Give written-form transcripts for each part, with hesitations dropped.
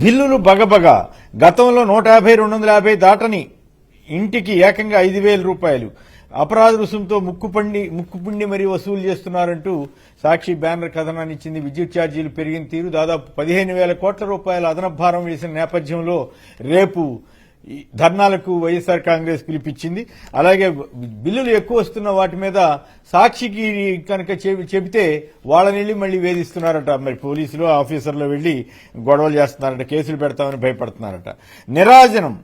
బిల్లులు బగబగ గతంలో 150, 250 దాటని ఇంటికి ఏకంగా 5,000 రూపాయలు అపరాధ రుసుంతో ముక్కుపుండి మరీ వసూలు చేస్తున్నారంటూ సాక్షి బ్యానర్ కథనాన్ని ఇచ్చింది. విద్యుత్ ఛార్జీలు పెరిగిన తీరు దాదాపు 15,000 కోట్ల రూపాయల అదనపు భారం వేసిన నేపథ్యంలో రేపు ధర్నాలకు వైఎస్ఆర్ కాంగ్రెస్ పిలిపించింది. అలాగే బిల్లులు ఎక్కువ వస్తున్న వాటి మీద సాక్షికి కనుక చెబితే వాళ్ళని వెళ్ళి మళ్లీ వేధిస్తున్నారట. మరి పోలీసులు ఆఫీసర్లు వెళ్లి గొడవలు చేస్తున్నారట, కేసులు పెడతామని భయపడుతున్నారట. నిరాజనం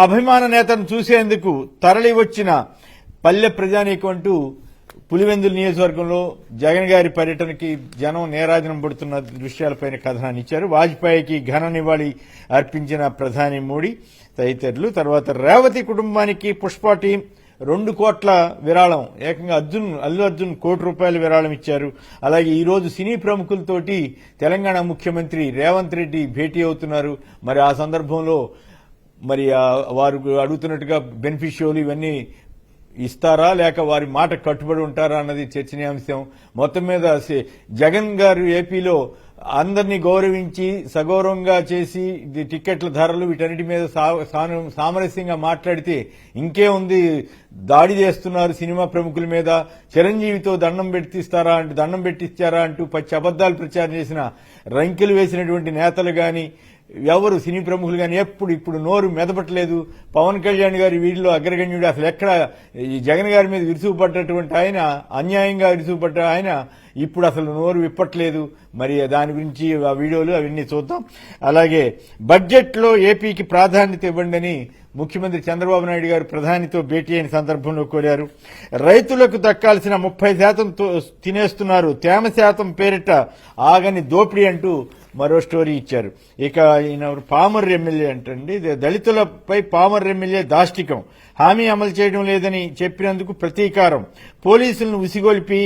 అభిమాన నేతను చూసేందుకు తరలి వచ్చిన పల్లె ప్రజానీకం అంటూ పులివెందుల నియోజకవర్గంలో జగన్ గారి పర్యటనకి జనం నీరాజనం పడుతున్న దృశ్యాలపైన కథనాన్ని ఇచ్చారు. వాజ్పేయికి ఘన నివాళి అర్పించిన ప్రధాని మోడీ తదితరులు. తర్వాత రేవతి కుటుంబానికి పుష్ప టీం 2 కోట్ల విరాళం, ఏకంగా అల్లు అర్జున్ ₹1 కోటి విరాళం ఇచ్చారు. అలాగే ఈ రోజు సినీ ప్రముఖులతోటి తెలంగాణ ముఖ్యమంత్రి రేవంత్ రెడ్డి భేటీ అవుతున్నారు. మరి ఆ సందర్భంలో మరి వారు అడుగుతున్నట్టుగా బెనిఫిషియర్లు ఇవన్నీ ఇస్తారా లేక వారి మాట కట్టుబడి ఉంటారా అన్నది చర్చనీయాంశం. మొత్తం మీద జగన్ గారు ఏపీలో అందరినీ గౌరవించి సగౌరవంగా చేసి టిక్కెట్ల ధరలు వీటన్నిటి మీద సామరస్యంగా మాట్లాడితే ఇంకే ఉంది, దాడి చేస్తున్నారు సినిమా ప్రముఖుల మీద, చిరంజీవితో దండం పెట్టిస్తారా అంటూ పచ్చి అబద్దాలు ప్రచారం చేసిన రంకెలు వేసినటువంటి నేతలు గాని ఎవరు సినీ ప్రముఖులు కానీ ఇప్పుడు నోరు మెదపట్లేదు. పవన్ కళ్యాణ్ గారి వీడిలో అగ్రగణ్యుడు అసలు ఎక్కడ ఈ జగన్ గారి మీద విరుసుకుపడ్డటువంటి ఆయన, అన్యాయంగా విరుసుకుపడ్డ ఆయన ఇప్పుడు అసలు నోరు విప్పట్లేదు. మరి దాని గురించి ఆ వీడియోలు అవన్నీ చూద్దాం. అలాగే బడ్జెట్లో ఏపీకి ప్రాధాన్యత ఇవ్వండి ముఖ్యమంత్రి చంద్రబాబు నాయుడు గారు ప్రధానితో భేటీ అయిన సందర్భంలో కోరారు. రైతులకు దక్కాల్సిన 30% తినేస్తున్నారు, తేమ శాతం పేరిట ఆగని దోపిడీ అంటూ మరో స్టోరీ ఇచ్చారు. ఇక ఈయన పామర్ ఎమ్మెల్యే అంటండి, దళితులపై పామర్ ఎమ్మెల్యే దాష్టికం, హామీ అమలు చేయడం లేదని చెప్పినందుకు ప్రతీకారం, పోలీసులను ఉసిగొల్పి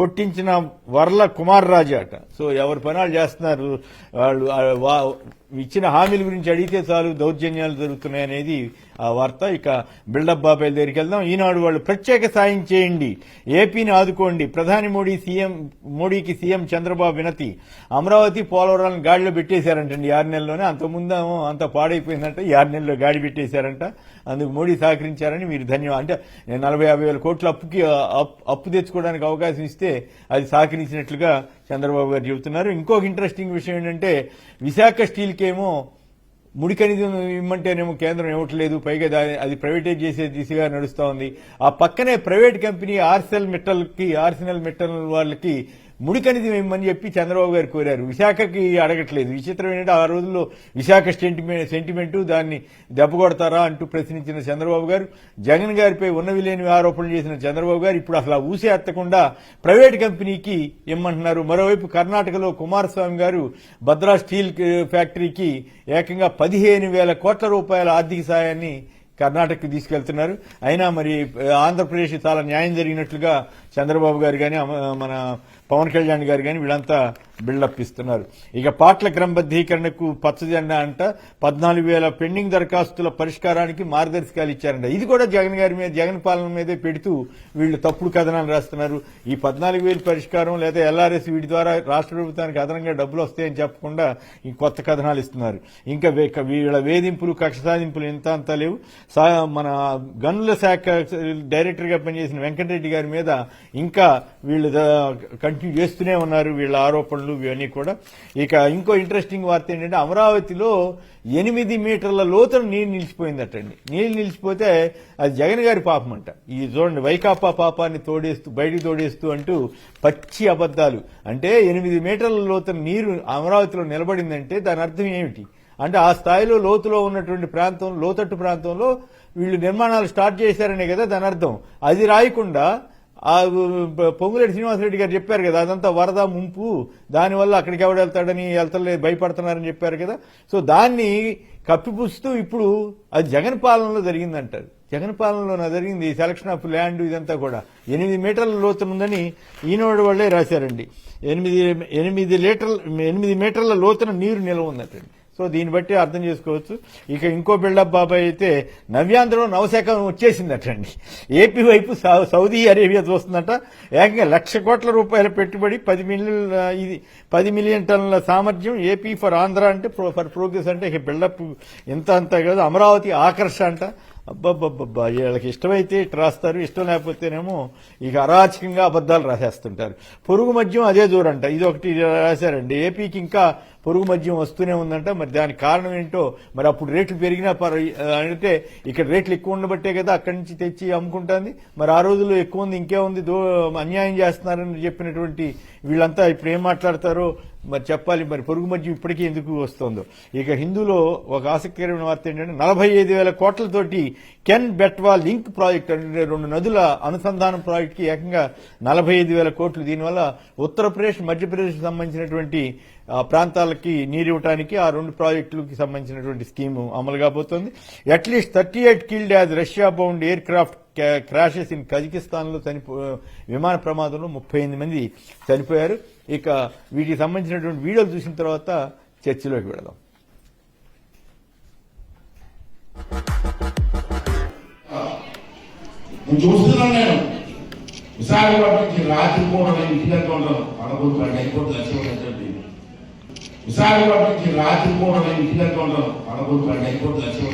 కొట్టించిన వర్ల కుమార్ రాజు అట. సో ఎవరి పనాలు చేస్తున్నారు, వాళ్ళు ఇచ్చిన హామీల గురించి అడిగితే చాలు దౌర్జన్యాలు జరుగుతున్నాయనేది ఆ వార్త. ఇక బిల్డప్ బాబాయ్ దగ్గరికి వెళ్దాం. ఈనాడు వాళ్ళు ప్రత్యేక సాయం చేయండి, ఏపీని ఆదుకోండి, ప్రధాని మోడీకి సీఎం చంద్రబాబు వినతి. అమరావతి పోలవరాలను గాడిలో పెట్టేశారంటండి 6 నెలల్లోనే. అంతకుముందేమో అంత పాడైపోయిందంట, 6 నెలల్లో గాడి పెట్టేశారంట. అందుకు మోడీ సహకరించారని మీరు ధన్యవాదాలు. అంటే 40-50 వేల కోట్ల అప్పు తెచ్చుకోవడానికి అవకాశం ఇస్తే అది సహకరించినట్లుగా చంద్రబాబు గారు చెబుతున్నారు. ఇంకొక ఇంట్రెస్టింగ్ విషయం ఏంటంటే విశాఖ స్టీల్కేమో ముడి ఖనిజం ఇమ్మంటేనేమో కేంద్రం ఇవ్వట్లేదు, పైగా అది ప్రైవేటైజ్ చేసే దిశగా నడుస్తూ ఉంది. ఆ పక్కనే ప్రైవేట్ కంపెనీ ఆర్సెనల్ మెటల్ వాళ్ళకి ముడి ఖనిజం ఇమ్మని చెప్పి చంద్రబాబు గారు కోరారు. విశాఖకి అడగట్లేదు. విచిత్రం ఏంటంటే ఆ రోజుల్లో విశాఖ సెంటిమెంటు దాన్ని దెబ్బకొడతారా అంటూ ప్రశ్నించిన చంద్రబాబు గారు, జగన్ గారిపై ఉన్నవి లేని ఆరోపణలు చేసిన చంద్రబాబు గారు ఇప్పుడు అసలు ఊసే ఎత్తకుండా ప్రైవేట్ కంపెనీకి ఇమ్మంటున్నారు. మరోవైపు కర్ణాటకలో కుమారస్వామి గారు భద్రా స్టీల్ ఫ్యాక్టరీకి ఏకంగా 15,000 కోట్ల రూపాయల ఆర్థిక సాయాన్ని కర్ణాటకకి తీసుకెళ్తున్నారు. అయినా మరి ఆంధ్రప్రదేశ్ చాలా న్యాయం జరిగినట్లుగా చంద్రబాబు గారు కానీ మన పవన్ కళ్యాణ్ గారు కానీ వీళ్ళంతా బిల్డప్ ఇస్తున్నారు. ఇక పాట్ల క్రమబద్దీకరణకు పచ్చజెండా అంట, 14,000 పెండింగ్ దరఖాస్తుల పరిష్కారానికి మార్గదర్శకాలు ఇచ్చారంట. ఇది కూడా జగన్ పాలన మీదే పెడుతూ వీళ్ళు తప్పుడు కథనాలు రాస్తున్నారు. ఈ 14,000 పరిష్కారం లేదా ఎల్ఆర్ఎస్ వీటి ద్వారా రాష్ట్ర ప్రభుత్వానికి అదనంగా డబ్బులు వస్తాయని చెప్పకుండా ఈ కొత్త కథనాలు ఇస్తున్నారు. ఇంకా వీళ్ళ వేధింపులు, కక్ష సాధింపులు ఇంత అంతా లేవు. మన గనుల శాఖ డైరెక్టర్ గా పనిచేసిన వెంకటరెడ్డి గారి మీద ఇంకా వీళ్ళు కంటిన్యూ చేస్తూనే ఉన్నారు వీళ్ళ ఆరోపణలు ఇవన్నీ కూడా. ఇక ఇంకో ఇంట్రెస్టింగ్ వార్త ఏంటంటే అమరావతిలో 8 మీటర్ల లోతున నీరు నిలిచిపోయిందటండి. నీళ్లు నిలిచిపోతే అది జగన్ గారి పాపం అంట. ఈ చూడండి వైకాపా పాపాన్ని బయటికి తోడేస్తూ అంటూ పచ్చి అబద్దాలు. అంటే 8 మీటర్ల లోతున నీరు అమరావతిలో నిలబడిందంటే దాని అర్థం ఏమిటి అంటే ఆ స్థాయిలో లోతులో ఉన్నటువంటి లోతట్టు ప్రాంతంలో వీళ్ళు నిర్మాణాలు స్టార్ట్ చేశారనే కదా దాని అర్థం. అది రాయకుండా పొంగులేటి శ్రీనివాసరెడ్డి గారు చెప్పారు కదా అదంతా వరద ముంపు, దానివల్ల అక్కడికి ఎవడు వెళ్తాడని భయపడుతున్నారని చెప్పారు కదా. సో దాన్ని కప్పిపుస్తూ ఇప్పుడు అది జగన్ పాలనలో జరిగిందంటారు. జగన్ పాలనలో జరిగింది సెలక్షన్ ఆఫ్ ల్యాండ్ ఇదంతా కూడా 8 మీటర్ల లోతునుందని ఈనాడు వాళ్లే రాశారండి. 8 మీటర్ల లోతున నీరు నిల్వ ఉందటండి. సో దీన్ని బట్టి అర్థం చేసుకోవచ్చు. ఇక ఇంకో బిల్డప్ బాబాయ్ అయితే నవ్యాంధ్రలో నవశాఖం వచ్చేసిందటండి. ఏపీ వైపు సౌదీ అరేబియా చూస్తుందట. ఏకంగా 1,00,000 కోట్ల రూపాయల పెట్టుబడి, 10 మిలియన్ టన్నుల సామర్థ్యం. ఏపీ ఫర్ ఆంధ్ర అంటే ఫర్ ప్రోగ్రెస్ అంటే ఇక బిల్డప్ ఇంత అంతా కాదు. అమరావతి ఆకర్ష అంట. అబ్బబ్బబ్బబ్బా, వీళ్ళకి ఇష్టమైతే ఇటు రాస్తారు, ఇష్టం లేకపోతేనేమో ఇక అరాచకంగా అబద్దాలు రాసేస్తుంటారు. పొరుగు మద్యం అదే జోరంట. ఇది ఒకటి రాశారండి. ఏపీకి ఇంకా పొరుగు మద్యం వస్తూనే ఉందంట. మరి దానికి కారణం ఏంటో, మరి అప్పుడు రేట్లు పెరిగినా అంటే ఇక్కడ రేట్లు ఎక్కువ ఉండబట్టే కదా అక్కడి నుంచి తెచ్చి అమ్ముకుంటుంది. మరి ఆ రోజుల్లో ఎక్కువ ఉంది, ఇంకేముంది, అన్యాయం చేస్తున్నారని చెప్పినటువంటి వీళ్ళంతా ఇప్పుడు ఏం మాట్లాడతారో మరి చెప్పాలి. మరి పొరుగు మద్యం ఇప్పటికీ ఎందుకు వస్తుందో. ఇక హిందూలో ఒక ఆసక్తికరమైన వార్త ఏంటంటే 45,000 కోట్లతోటి కెన్ బెట్వా లింక్ ప్రాజెక్ట్ అంటే 2 నదుల అనుసంధానం ప్రాజెక్ట్ కి ఏకంగా 45,000 కోట్లు. దీనివల్ల ఉత్తరప్రదేశ్, మధ్యప్రదేశ్ సంబంధించినటువంటి ప్రాంతాలకి నీరివ్వడానికి ఆ 2 ప్రాజెక్టులకి సంబంధించినటువంటి స్కీము అమలు కాబోతోంది. At least 38 killed as Russia bound air craft crashes in Kazakhstan లో విమాన ప్రమాదంలో 38 మంది చనిపోయారు. ఇక వీటికి సంబంధించినటువంటి వీడియోలు చూసిన తర్వాత చర్చలోకి వెళదాం. చూస్తున్నాను నేను విశాఖపట్నం నుంచి రాత్రి కూడా నేను ఇంటికి వెళ్తూ ఉంటాను. పడగొట్టు అయిపోతుంది లక్ష్యం. విశాఖపట్నం నుంచి రాత్రి కూడా నేను ఇంటికి వెళ్తూ ఉంటాను. పడగొట్టు అయిపోతుంది లక్ష్యం.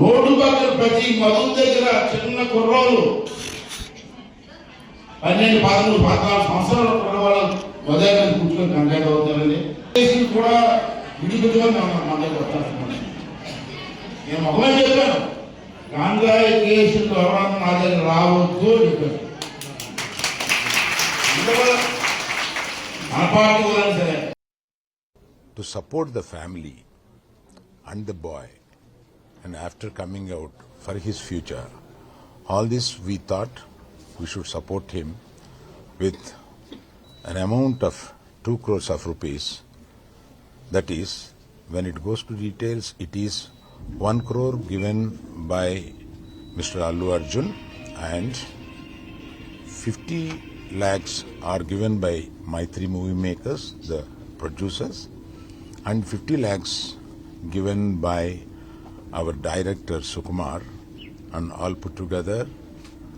రోడ్డు పక్కన ప్రతి మధు దగ్గర చిన్న కుర్రోలు 12, 13, 14 సంవత్సరాల కుర్రవాళ్ళు మొదటి కూర్చొని కంటెంట్ అవుతారండి. కూడా విడిపెట్టుకొని మన దగ్గర వస్తాను. నేను మొహమే చెప్పాను, కాంగ్రాయి కేసులు ఎవరన్నా నా దగ్గర రావద్దు అని చెప్పాను. మన పార్టీ కూడా సరే. To support the family and the boy, and after coming out for his future, all this we thought we should support him with an amount of 2 crores of rupees. That is, when it goes to details, it is 1 crore given by Mr. Allu Arjun and 50 lakhs are given by my 3 movie makers, the producers, and 50 lakhs given by our director Sukumar, and all put together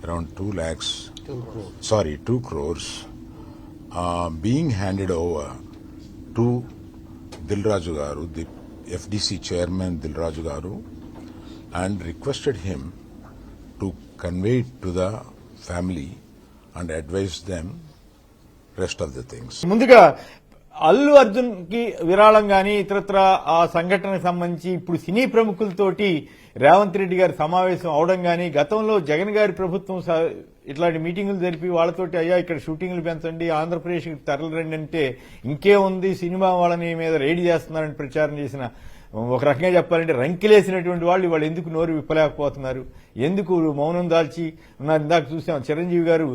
around 2 lakhs. 2 crores being handed over to Dilraju Garu, the FDC chairman Dilraju Garu, and requested him to convey it to the family and advise them rest of the things. ముందుగా అల్లు అర్జున్ కి విరాళం గాని ఇతరత్ర ఆ సంఘటనకు సంబంధించి ఇప్పుడు సినీ ప్రముఖులతోటి రేవంత్ రెడ్డి గారి సమావేశం అవడం గాని, గతంలో జగన్ గారి ప్రభుత్వం ఇట్లాంటి మీటింగులు జరిపి వాళ్ళతోటి అయ్యా ఇక్కడ షూటింగ్లు పెంచండి, ఆంధ్రప్రదేశ్ తరలిరండి అంటే ఇంకే ఉంది, సినిమా వాళ్ళని మీద రైడ్ చేస్తున్నారని ప్రచారం చేసిన, ఒక రకంగా చెప్పాలంటే రంకిలేసినటువంటి వాళ్ళు ఎందుకు నోరు విప్పలేకపోతున్నారు, ఎందుకు మౌనం దాల్చి ఉన్నారు. ఇందాక చూసాం చిరంజీవి గారు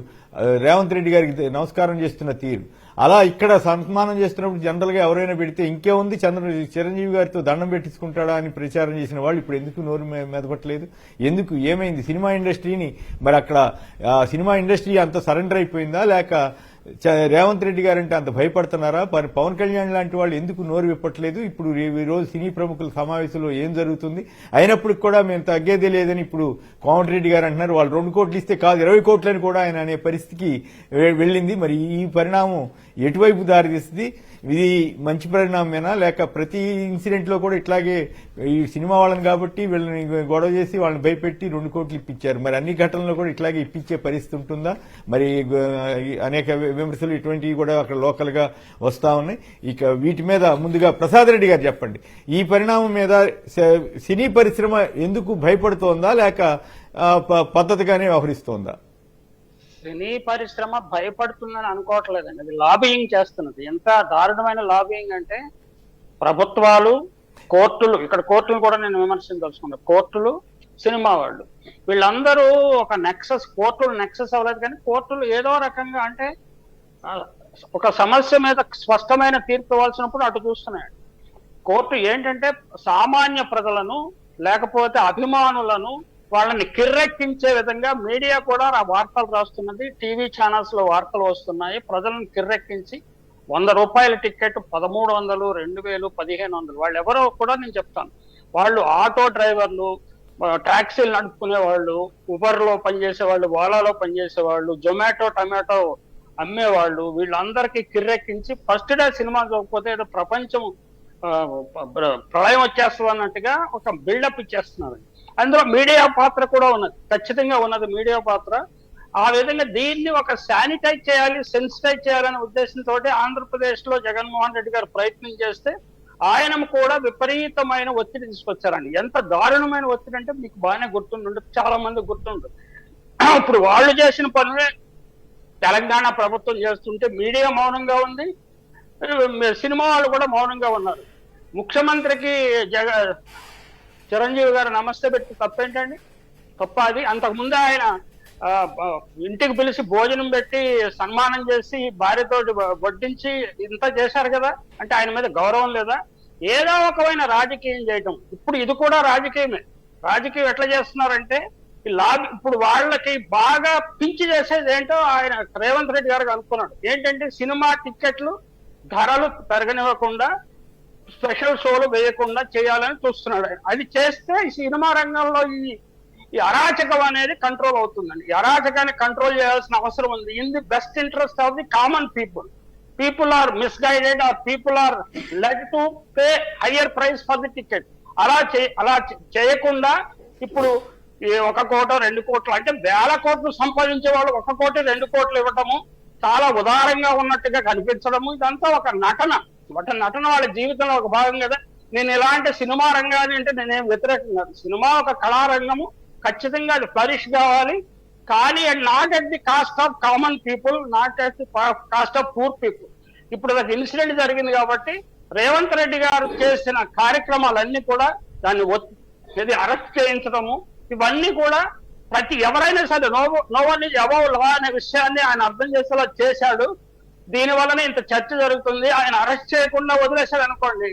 రేవంత్ రెడ్డి గారికి నమస్కారం చేస్తున్న తీరు. అలా ఇక్కడ సన్మానం చేస్తున్నప్పుడు జనరల్ గా ఎవరైనా పెడితే ఇంకేముంది, చిరంజీవి గారితో దండం పెట్టించుకుంటాడా అని ప్రచారం చేసిన వాళ్ళు ఇప్పుడు ఎందుకు నోరు మెదపట్లేదు, ఎందుకు, ఏమైంది సినిమా ఇండస్ట్రీని? మరి అక్కడ సినిమా ఇండస్ట్రీ అంత సరెండర్ అయిపోయిందా, లేక రేవంత్ రెడ్డి గారంటే అంత భయపడుతున్నారా? పవన్ కళ్యాణ్ లాంటి వాళ్ళు ఎందుకు నోరు విప్పట్లేదు? ఇప్పుడు ఈ రోజు సినీ ప్రముఖుల సమావేశంలో ఏం జరుగుతుంది? అయినప్పటికి కూడా మేము తగ్గేదే లేదని ఇప్పుడు కోమటిరెడ్డి గారు అంటున్నారు. వాళ్ళు 2 కోట్లు ఇస్తే కాదు 20 కోట్లని కూడా ఆయన అనే పరిస్థితికి వెళ్ళింది. మరి ఈ పరిణామం ఎటువైపు దారితీస్తుంది? ఇది మంచి పరిణామమేనా, లేక ప్రతి ఇన్సిడెంట్ లో కూడా ఇట్లాగే ఈ సినిమా వాళ్ళని కాబట్టి వీళ్ళని గొడవ చేసి వాళ్ళని భయపెట్టి 2 కోట్లు ఇప్పించారు, మరి అన్ని ఘటనలో కూడా ఇట్లాగే ఇప్పించే పరిస్థితి ఉంటుందా? మరి అనేక విమర్శలు ఇటువంటివి కూడా అక్కడ లోకల్ గా వస్తా ఉన్నాయి. ఇక వీటి మీద ముందుగా ప్రసాద్ రెడ్డి గారు చెప్పండి, ఈ పరిణామం మీద సినీ పరిశ్రమ ఎందుకు భయపడుతోందా, లేక పద్ధతిగానే వ్యవహరిస్తోందా? సినీ పరిశ్రమ భయపడుతుందని అనుకోవట్లేదండి, అది లాబియింగ్ చేస్తున్నది. ఎంత దారుణమైన లాబియింగ్ అంటే ప్రభుత్వాలు, కోర్టులు, ఇక్కడ కోర్టులు కూడా నేను విమర్శించదలుచుకున్నా, కోర్టులు, సినిమా వాళ్ళు, వీళ్ళందరూ ఒక నెక్సస్, కోర్టులు నెక్సస్ అవ్వలేదు కానీ కోర్టులు ఏదో రకంగా అంటే ఒక సమస్య మీద స్పష్టమైన తీర్పు ఇవ్వాల్సినప్పుడు అటు చూస్తున్నాయి. కోర్టు ఏంటంటే సామాన్య ప్రజలను లేకపోతే అభిమానులను వాళ్ళని కిర్రెక్కించే విధంగా మీడియా కూడా ఆ వార్తలు రాస్తున్నది, టీవీ ఛానల్స్ లో వార్తలు వస్తున్నాయి, ప్రజలను కిర్రెక్కించి రూపాయల టికెట్ 1300, 2000, 1500. వాళ్ళు ఎవరో కూడా నేను చెప్తాను. వాళ్ళు ఆటో డ్రైవర్లు, టాక్సీలు నడుపుకునే వాళ్ళు, ఉబర్లో పనిచేసే వాళ్ళు, ఓలాలో పనిచేసే వాళ్ళు, జొమాటో టమాటో అమ్మేవాళ్ళు, వీళ్ళందరికీ కిర్రెక్కించి ఫస్ట్ డే సినిమా చూడకపోతే ఏదో ప్రపంచం ప్రళయం వచ్చేస్తుంది అన్నట్టుగా ఒక బిల్డప్ ఇచ్చేస్తున్నారు. అందులో మీడియా పాత్ర కూడా ఉన్నది, ఖచ్చితంగా ఉన్నది మీడియా పాత్ర. ఆ విధంగా దీన్ని ఒక శానిటైజ్ చేయాలి, సెన్సిటైజ్ చేయాలనే ఉద్దేశంతో ఆంధ్రప్రదేశ్ లో జగన్మోహన్ రెడ్డి గారు ప్రయత్నం చేస్తే ఆయన కూడా విపరీతమైన ఒత్తిడి తీసుకొచ్చారండి. ఎంత దారుణమైన ఒత్తిడి అంటే మీకు బాగానే గుర్తుండు, చాలా మంది గుర్తుండు. ఇప్పుడు వాళ్ళు చేసిన పనులే తెలంగాణ ప్రభుత్వం చేస్తుంటే మీడియా మౌనంగా ఉంది, సినిమా వాళ్ళు కూడా మౌనంగా ఉన్నారు. ముఖ్యమంత్రికి చిరంజీవి గారు నమస్తే పెట్టి తప్పేంటండి? తప్ప అది. అంతకుముందు ఆయన ఇంటికి పిలిచి భోజనం పెట్టి సన్మానం చేసి భార్యతో వడ్డించి ఇంత చేశారు కదా, అంటే ఆయన మీద గౌరవం లేదా? ఏదో ఒకమైన రాజకీయం చేయటం. ఇప్పుడు ఇది కూడా రాజకీయమే. రాజకీయం ఎట్లా చేస్తున్నారంటే ఇప్పుడు వాళ్ళకి బాగా పించి చేసేది ఏంటో ఆయన రేవంత్ రెడ్డి గారికి అనుకున్నాడు. ఏంటంటే సినిమా టిక్కెట్లు ధరలు పెరగనివ్వకుండా, స్పెషల్ షోలు వేయకుండా చేయాలని చూస్తున్నాడు. అది చేస్తే ఈ సినిమా రంగంలో ఈ అరాచకం అనేది కంట్రోల్ అవుతుందండి. ఈ అరాచకాన్ని కంట్రోల్ చేయాల్సిన అవసరం ఉంది. In the best interest of the common people. People are misguided or people are led to pay higher price for the ticket. అలా చేయకుండా ఇప్పుడు 1 కోటి 2 కోట్లు అంటే 1000 కోట్లు సంపాదించే వాళ్ళు 1 కోటి 2 కోట్లు ఇవ్వటము, చాలా ఉదారంగా ఉన్నట్టుగా కనిపించడము, ఇదంతా ఒక నటన. నటన వాళ్ళ జీవితంలో ఒక భాగం కదా. నేను ఇలాంటి సినిమా రంగాన్ని అంటే నేనేం వ్యతిరేకం కాదు. సినిమా ఒక కళారంగము, ఖచ్చితంగా అది ఫ్లరిష్ కావాలి. కానీ not at the cost of common people, not at the cost of poor people. ఇప్పుడు ఒక ఇన్సిడెంట్ జరిగింది కాబట్టి రేవంత్ రెడ్డి గారు చేసిన కార్యక్రమాలన్నీ కూడా దాన్ని అరెస్ట్ చేయించడము, ఇవన్నీ కూడా ఎవరైనా సరే నో వన్ ఈజ్ అబౌవ్ లా అనే విషయాన్ని ఆయన అర్థం చేసేలా చేశాడు. దీని వల్లనే ఇంత చర్చ జరుగుతుంది. ఆయన అరెస్ట్ చేయకుండా వదిలేశాడు అనుకోండి,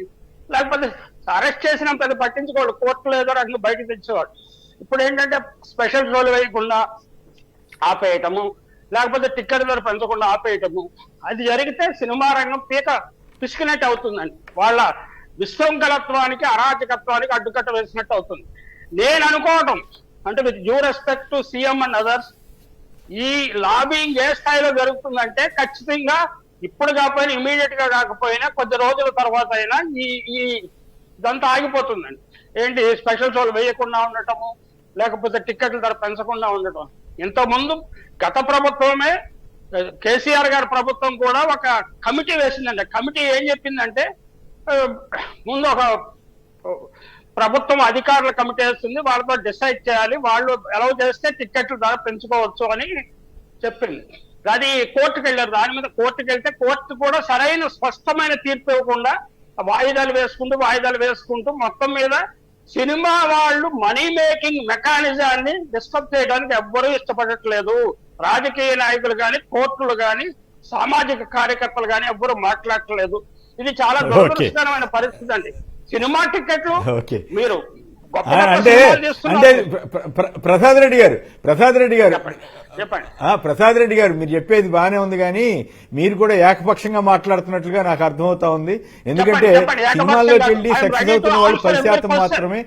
లేకపోతే అరెస్ట్ చేసినంత అది పట్టించుకోడు, కోర్టులో ఏదో అట్లా బయటకు తెచ్చేవాడు. ఇప్పుడు ఏంటంటే స్పెషల్ షోలు వేయకుండా ఆపేయటము, లేకపోతే టిక్కెట్ ధర పెంచకుండా ఆపేయటము, అది జరిగితే సినిమా రంగం పిసికినట్టు అవుతుందండి. వాళ్ళ విశృంఖలత్వానికి, అరాచకత్వానికి అడ్డుకట్ట వేసినట్టు అవుతుంది. నేను అనుకోవటం అంటే with due respect to CM and others, ఈ లాబింగ్ ఏ స్థాయిలో జరుగుతుందంటే ఖచ్చితంగా ఇప్పుడు కాకపోయినా, ఇమీడియట్ గా కాకపోయినా కొద్ది రోజుల తర్వాత అయినా ఈ ఇదంతా ఆగిపోతుందండి. ఏంటి స్పెషల్ షోలు వేయకుండా ఉండటము, లేకపోతే టిక్కెట్ల ధర పెంచకుండా ఉండటం. ఇంతకుముందు గత ప్రభుత్వమే, కేసీఆర్ గారి ప్రభుత్వం కూడా ఒక కమిటీ వేసిందండి. కమిటీ ఏం చెప్పిందంటే, ముందు ఒక ప్రభుత్వం అధికారుల కమిటీ వేస్తుంది, వాళ్ళతో డిసైడ్ చేయాలి, వాళ్ళు అలౌ చేస్తే టిక్కెట్లు ధర పెంచుకోవచ్చు అని చెప్పింది. అది కోర్టుకు వెళ్ళారు. దాని మీద కోర్టుకు వెళ్తే కోర్టు కూడా సరైన స్పష్టమైన తీర్పు ఇవ్వకుండా వాయిదాలు వేసుకుంటూ మొత్తం మీద సినిమా వాళ్ళు మనీ మేకింగ్ మెకానిజాన్ని డిస్టర్బ్ చేయడానికి ఎవ్వరూ ఇష్టపడట్లేదు. రాజకీయ నాయకులు కానీ, కోర్టులు కానీ, సామాజిక కార్యకర్తలు కానీ ఎవ్వరూ మాట్లాడట్లేదు. ఇది చాలా దురదృష్టకరమైన పరిస్థితి అండి. సినిమా టికెట్లు మీరు అంటే ప్రసాద్ రెడ్డి గారు చెప్పండి. ప్రసాద్ రెడ్డి గారు మీరు చెప్పేది బానే ఉంది, కానీ మీరు కూడా ఏకపక్షంగా మాట్లాడుతున్నట్లుగా నాకు అర్థమవుతా ఉంది. ఎందుకంటే సినిమాల్లోకి వెళ్ళి సక్సెస్ అవుతున్న వాళ్ళు 10% మాత్రమే,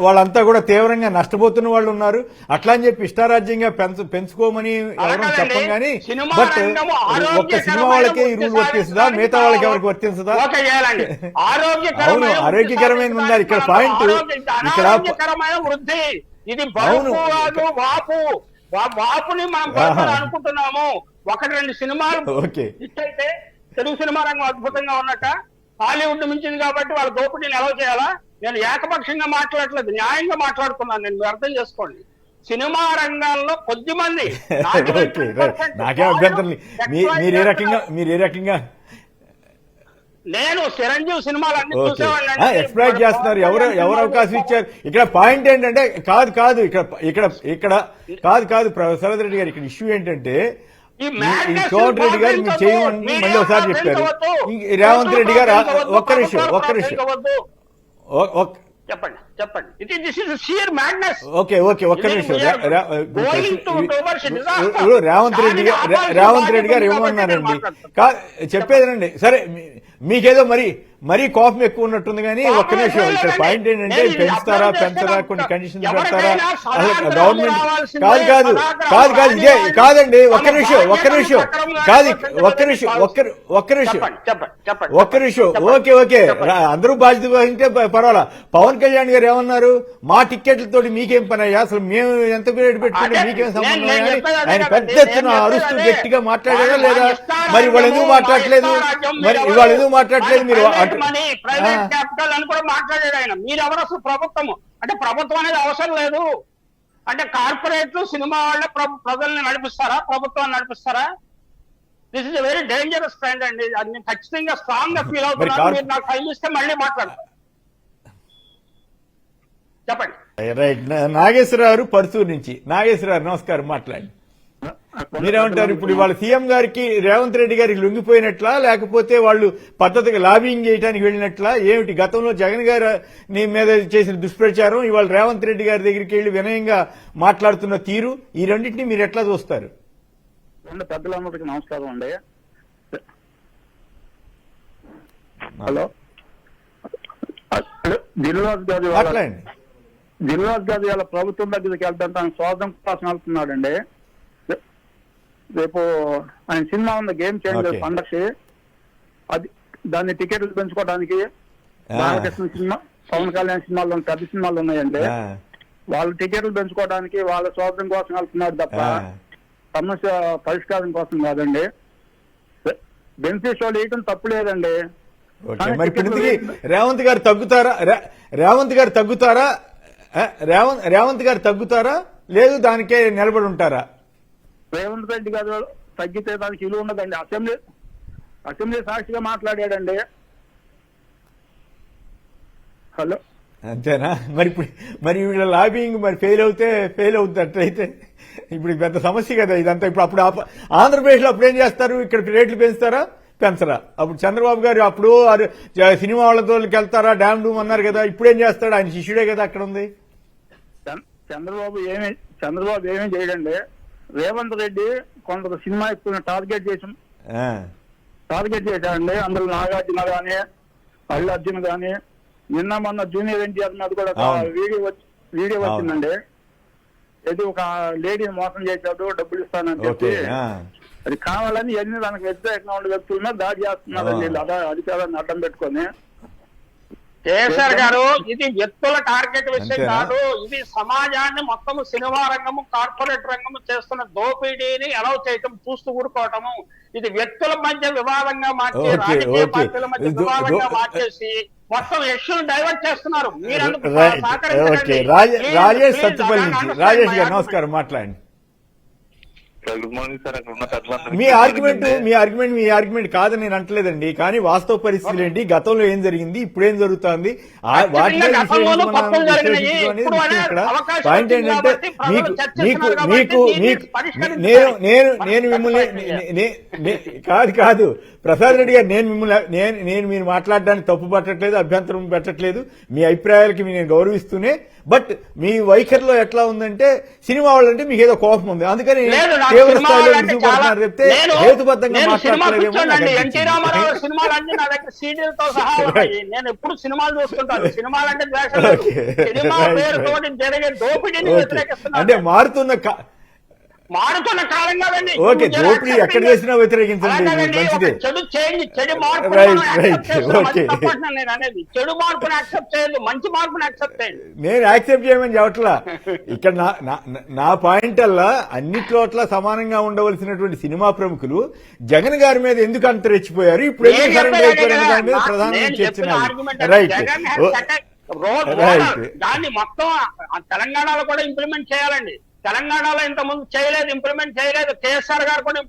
వాళ్ళంతా కూడా తీవ్రంగా నష్టపోతున్న వాళ్ళు ఉన్నారు. అట్లా అని చెప్పి ఇష్టారాజ్యంగా పెంచుకోమని ఎవరైనా చెప్పం, కానీ బట్ ఒక్క సినిమా వాళ్ళకే ఈ రూల్ వర్తిస్తుందా, మిగతా వాళ్ళకి ఎవరికి వర్తించదా? అవును, ఆరోగ్యకరమైన ఉండాలి ఇక్కడ పాయింట్. ఇక్కడ వృద్ధి ఇది వాపుని మనం అనుకుంటున్నాము. 1-2 సినిమాలు హిట్ అయితే తెలుగు సినిమా రంగం అద్భుతంగా ఉన్నట్ట. హాలీవుడ్ మించింది కాబట్టి వాళ్ళ దోపిడీని ఎలా చేయాలా? నేను ఏకపక్షంగా మాట్లాడట్లేదు, న్యాయంగా మాట్లాడుతున్నాను. నేను అర్థం చేసుకోండి. సినిమా రంగాల్లో కొద్దిమంది నాకే అభ్యంతరం. మీరు ఏ రకంగా నేను చిరంజీవి సినిమాలు అన్ని ఎక్స్ప్లాయిట్ చేస్తున్నారు. ఎవరు అవకాశం ఇచ్చారు? ఇక్కడ పాయింట్ ఏంటంటే కాదు ప్రసాద్ రెడ్డి గారు, ఇక్కడ ఇష్యూ ఏంటంటే చోట్ రెడ్డి గారు మీరు చేయమని మళ్ళీ ఒకసారి చెప్పారు. రేవంత్ రెడ్డి గారు ఒక్క నిమిషం చెప్పండి చెప్పండి. This is shear madness. Okay ఒక్క నిమిషం Going to towards disaster. ఇప్పుడు రేవంత్ రెడ్డి గారు ఏమన్నారండి చెప్పేదేనండి. సరే మీకేదో మరీ కోపం ఎక్కువ ఉన్నట్టుంది కానీ ఒక్క నిమిషం ఇక్కడ పాయింట్ ఏంటంటే పెంచుతారా కొన్ని కండిషన్స్ పెడతారా అసలు గవర్నమెంట్ కాదు ఇదే కాదండి. ఒక్క నిమిషం కాదు ఒక్క నిమిషం ఓకే అందరూ బాధ్యత వహింటే పర్వాలా. పవన్ కళ్యాణ్ గారు ఏమన్నారు, మా టిక్కెట్లతో మీకేం పని అయ్యా, అసలు మేము ఎంత రేటు పెట్టుకుంటే మీకేం సంబంధం అని ఆయన పెద్ద ఎత్తున అరుస్తూ గట్టిగా మాట్లాడారా లేదా? మరి వాళ్ళు ఎందుకు మాట్లాడలేదు మీరు ప్రైవేట్ క్యాపిటల్ అని కూడా మాట్లాడాడు ఆయన. మీరెవరు అసలు ప్రభుత్వము అంటే ప్రభుత్వం అనేది అవసరం లేదు అంటే కార్పొరేట్లు సినిమా వాళ్ళే ప్రజల్ని నడిపిస్తారా, ప్రభుత్వాన్ని నడిపిస్తారా? This is very dangerous trend అండి. అది నేను ఖచ్చితంగా స్ట్రాంగ్ గా ఫీల్ అవుతున్నాను. మీరు నాకు టైం ఇస్తే మళ్ళీ మాట్లాడతాను. చెప్పండి. రైట్. నాగేశ్వరరావు పర్సూరు నుంచి. నాగేశ్వరరావు నమస్కారం, మాట్లాడండి. మీరేమంటారు? ఇప్పుడు వాళ్ళ సీఎం గారికి రేవంత్ రెడ్డి గారికి లొంగిపోయినట్లా, లేకపోతే వాళ్ళు పద్ధతిగా లాబింగ్ చేయడానికి వెళ్ళినట్లా ఏమిటి? గతంలో జగన్ గారు మీద చేసిన దుష్ప్రచారం, ఇవాళ రేవంత్ రెడ్డి గారి దగ్గరికి వెళ్లి వినయంగా మాట్లాడుతున్న తీరు, ఈ రెండింటినీ మీరు ఎట్లా చూస్తారు? పెద్దలందరికీ నమస్కారం అండి. హలో, దిల్రాజ్ గారు ఇలా ప్రభుత్వం దగ్గరికి వెళ్తాను తన స్వార్థం కోసం వెళ్తున్నాడండి. రేపు ఆయన సినిమా ఉంది గేమ్ చేంజర్ పండక్కి, అది దాన్ని టికెట్లు పెంచుకోవడానికి బాలకృష్ణ సినిమా, పవన్ కళ్యాణ్ సినిమాలు పెద్ద సినిమాలు ఉన్నాయండి. వాళ్ళు టికెట్లు పెంచుకోవడానికి వాళ్ళ స్వార్థం కోసం వెళ్తున్నాడు తప్ప సమస్య పరిష్కారం కోసం కాదండి. బెనిఫిట్స్ వాళ్ళు వేయటం తప్పు లేదండి. మరి ఇప్పుడు రేవంత్ గారు తగ్గుతారా లేదు దానికే నిలబడి ఉంటారా? రేవంత్ రెడ్డి గారు తగ్గితే దానికి విలువ ఉండదండి. అసెంబ్లీ సాక్షిగా మాట్లాడాడండి. హలో, అంతేనా? మరి వీళ్ళ లాబింగ్ మరి ఫెయిల్ అవుతుంది అట్లయితే ఇప్పుడు పెద్ద సమస్య కదా ఇదంతా. ఇప్పుడు ఆంధ్రప్రదేశ్ లో అప్పుడు ఏం చేస్తారు? ఇక్కడ రేట్లు పెంచరా? అప్పుడు చంద్రబాబు గారు అప్పుడు సినిమా వాళ్ళతో వెళ్తారా, డామ్ డూమ్ అన్నారు కదా, ఇప్పుడు ఏం చేస్తాడు? ఆయన శిష్యుడే కదా అక్కడ ఉంది. చంద్రబాబు ఏమీ చేయడండి. రేవంత్ రెడ్డి కొంత సినిమా ఎక్కువ టార్గెట్ చేశాడండి. అందులో నాగార్జున గాని అల్లు అర్జున్ గాని, నిన్న మొన్న జూనియర్ ఎన్టీఆర్ మీద కూడా వీడియో వచ్చిందండి. ఇది ఒక లేడీని మోసం చేశాడు, డబ్బులు ఇస్తానని చెప్పి. అది కావాలని ఎన్ని దానికి వ్యతిరేకంగా ఉండే వ్యక్తుల మీద దాడి చేస్తున్నారండి అధికారాన్ని అడ్డం పెట్టుకొని. కేసీఆర్ గారు, ఇది వ్యక్తుల టార్గెట్ విషయం కాదు, ఇది సమాజాన్ని మొత్తం సినిమా రంగము కార్పొరేట్ రంగము చేస్తున్న దోపిడీని అలౌ చేయటం, చూస్తూ ఊరుకోవటము. ఇది వ్యక్తుల మధ్య వివాదంగా మార్చి, రాజకీయ పార్టీల మధ్య వివాదంగా మార్చేసి మొత్తం ఇష్యూని డైవర్ట్ చేస్తున్నారు. రాజేష్ సత్తుపల్లి నుంచి. రాజేష్ గారు నమస్కారం, మాట్లాడండి. Good morning sir. అక్కడ ఉన్న మీ ఆర్గ్యుమెంట్ కాదని నేను అంటలేదండి, కానీ వాస్తవ పరిస్థితులు ఏంటి, గతంలో ఏం జరిగింది, ఇప్పుడేం జరుగుతుంది, వాటి మీద ఇక్కడ పాయింట్ ఏంటంటే నేను మిమ్మల్ని కాదు ప్రసాద్ రెడ్డి గారు, నేను మీరు మాట్లాడడానికి తప్పు పట్టట్లేదు, అభ్యంతరం పెట్టట్లేదు, మీ అభిప్రాయాలకి నేను గౌరవిస్తూనే. బట్ మీ వైఖరిలో ఎట్లా ఉందంటే సినిమా వాళ్ళంటే మీకు ఏదో కోపం ఉంది, అందుకని తీవ్ర స్థాయిలో విసుగుపడుతున్నారు చెప్తే హేతుబద్ధంగా మాట్లాడలేదేమో. ఎన్టీ రామారావు సినిమాలన్నీ నా దగ్గర సీడీలతో సహా ఉన్నాయి. నేను ఎప్పుడు సినిమాలు చూస్తుంటాను. సినిమాలంటే ద్వేషం లేదు. సినిమా పేరుతోటి జరిగే దోపిడీని వ్యతిరేకిస్తున్నాను. అంటే మారుతున్న కాలం కాదండి. ఓకే, దోపిడీ ఎక్కడ చేసినా వ్యతిరేకించండి, మంచిదే. చెడు మార్పు అనేది చెడు మార్పుని యాక్సెప్ట్ చేయదు, మంచి మార్పుని యాక్సెప్ట్ చేయండి. నేను యాక్సెప్ట్ చేయమని చెప్పట్లా. ఇక్కడ నా పాయింట్ అల్లా అన్నిట్లోట్ల సమానంగా ఉండవలసినటువంటి సినిమా ప్రముఖులు జగన్ గారి మీద ఎందుకు అంత రెచ్చిపోయారు, ఇప్పుడు ఎందుకు సరెండర్ అయిపోయారు దాని మీద ప్రధానంగా చర్చ. రైట్. దాన్ని మొత్తం తెలంగాణలో కూడా ఇంప్లిమెంట్ చేయాలండి. తెలంగాణలో ఇంతకుముందు ఇంప్లిమెంట్ చేయలేదు. కేసీఆర్ గారు కూడా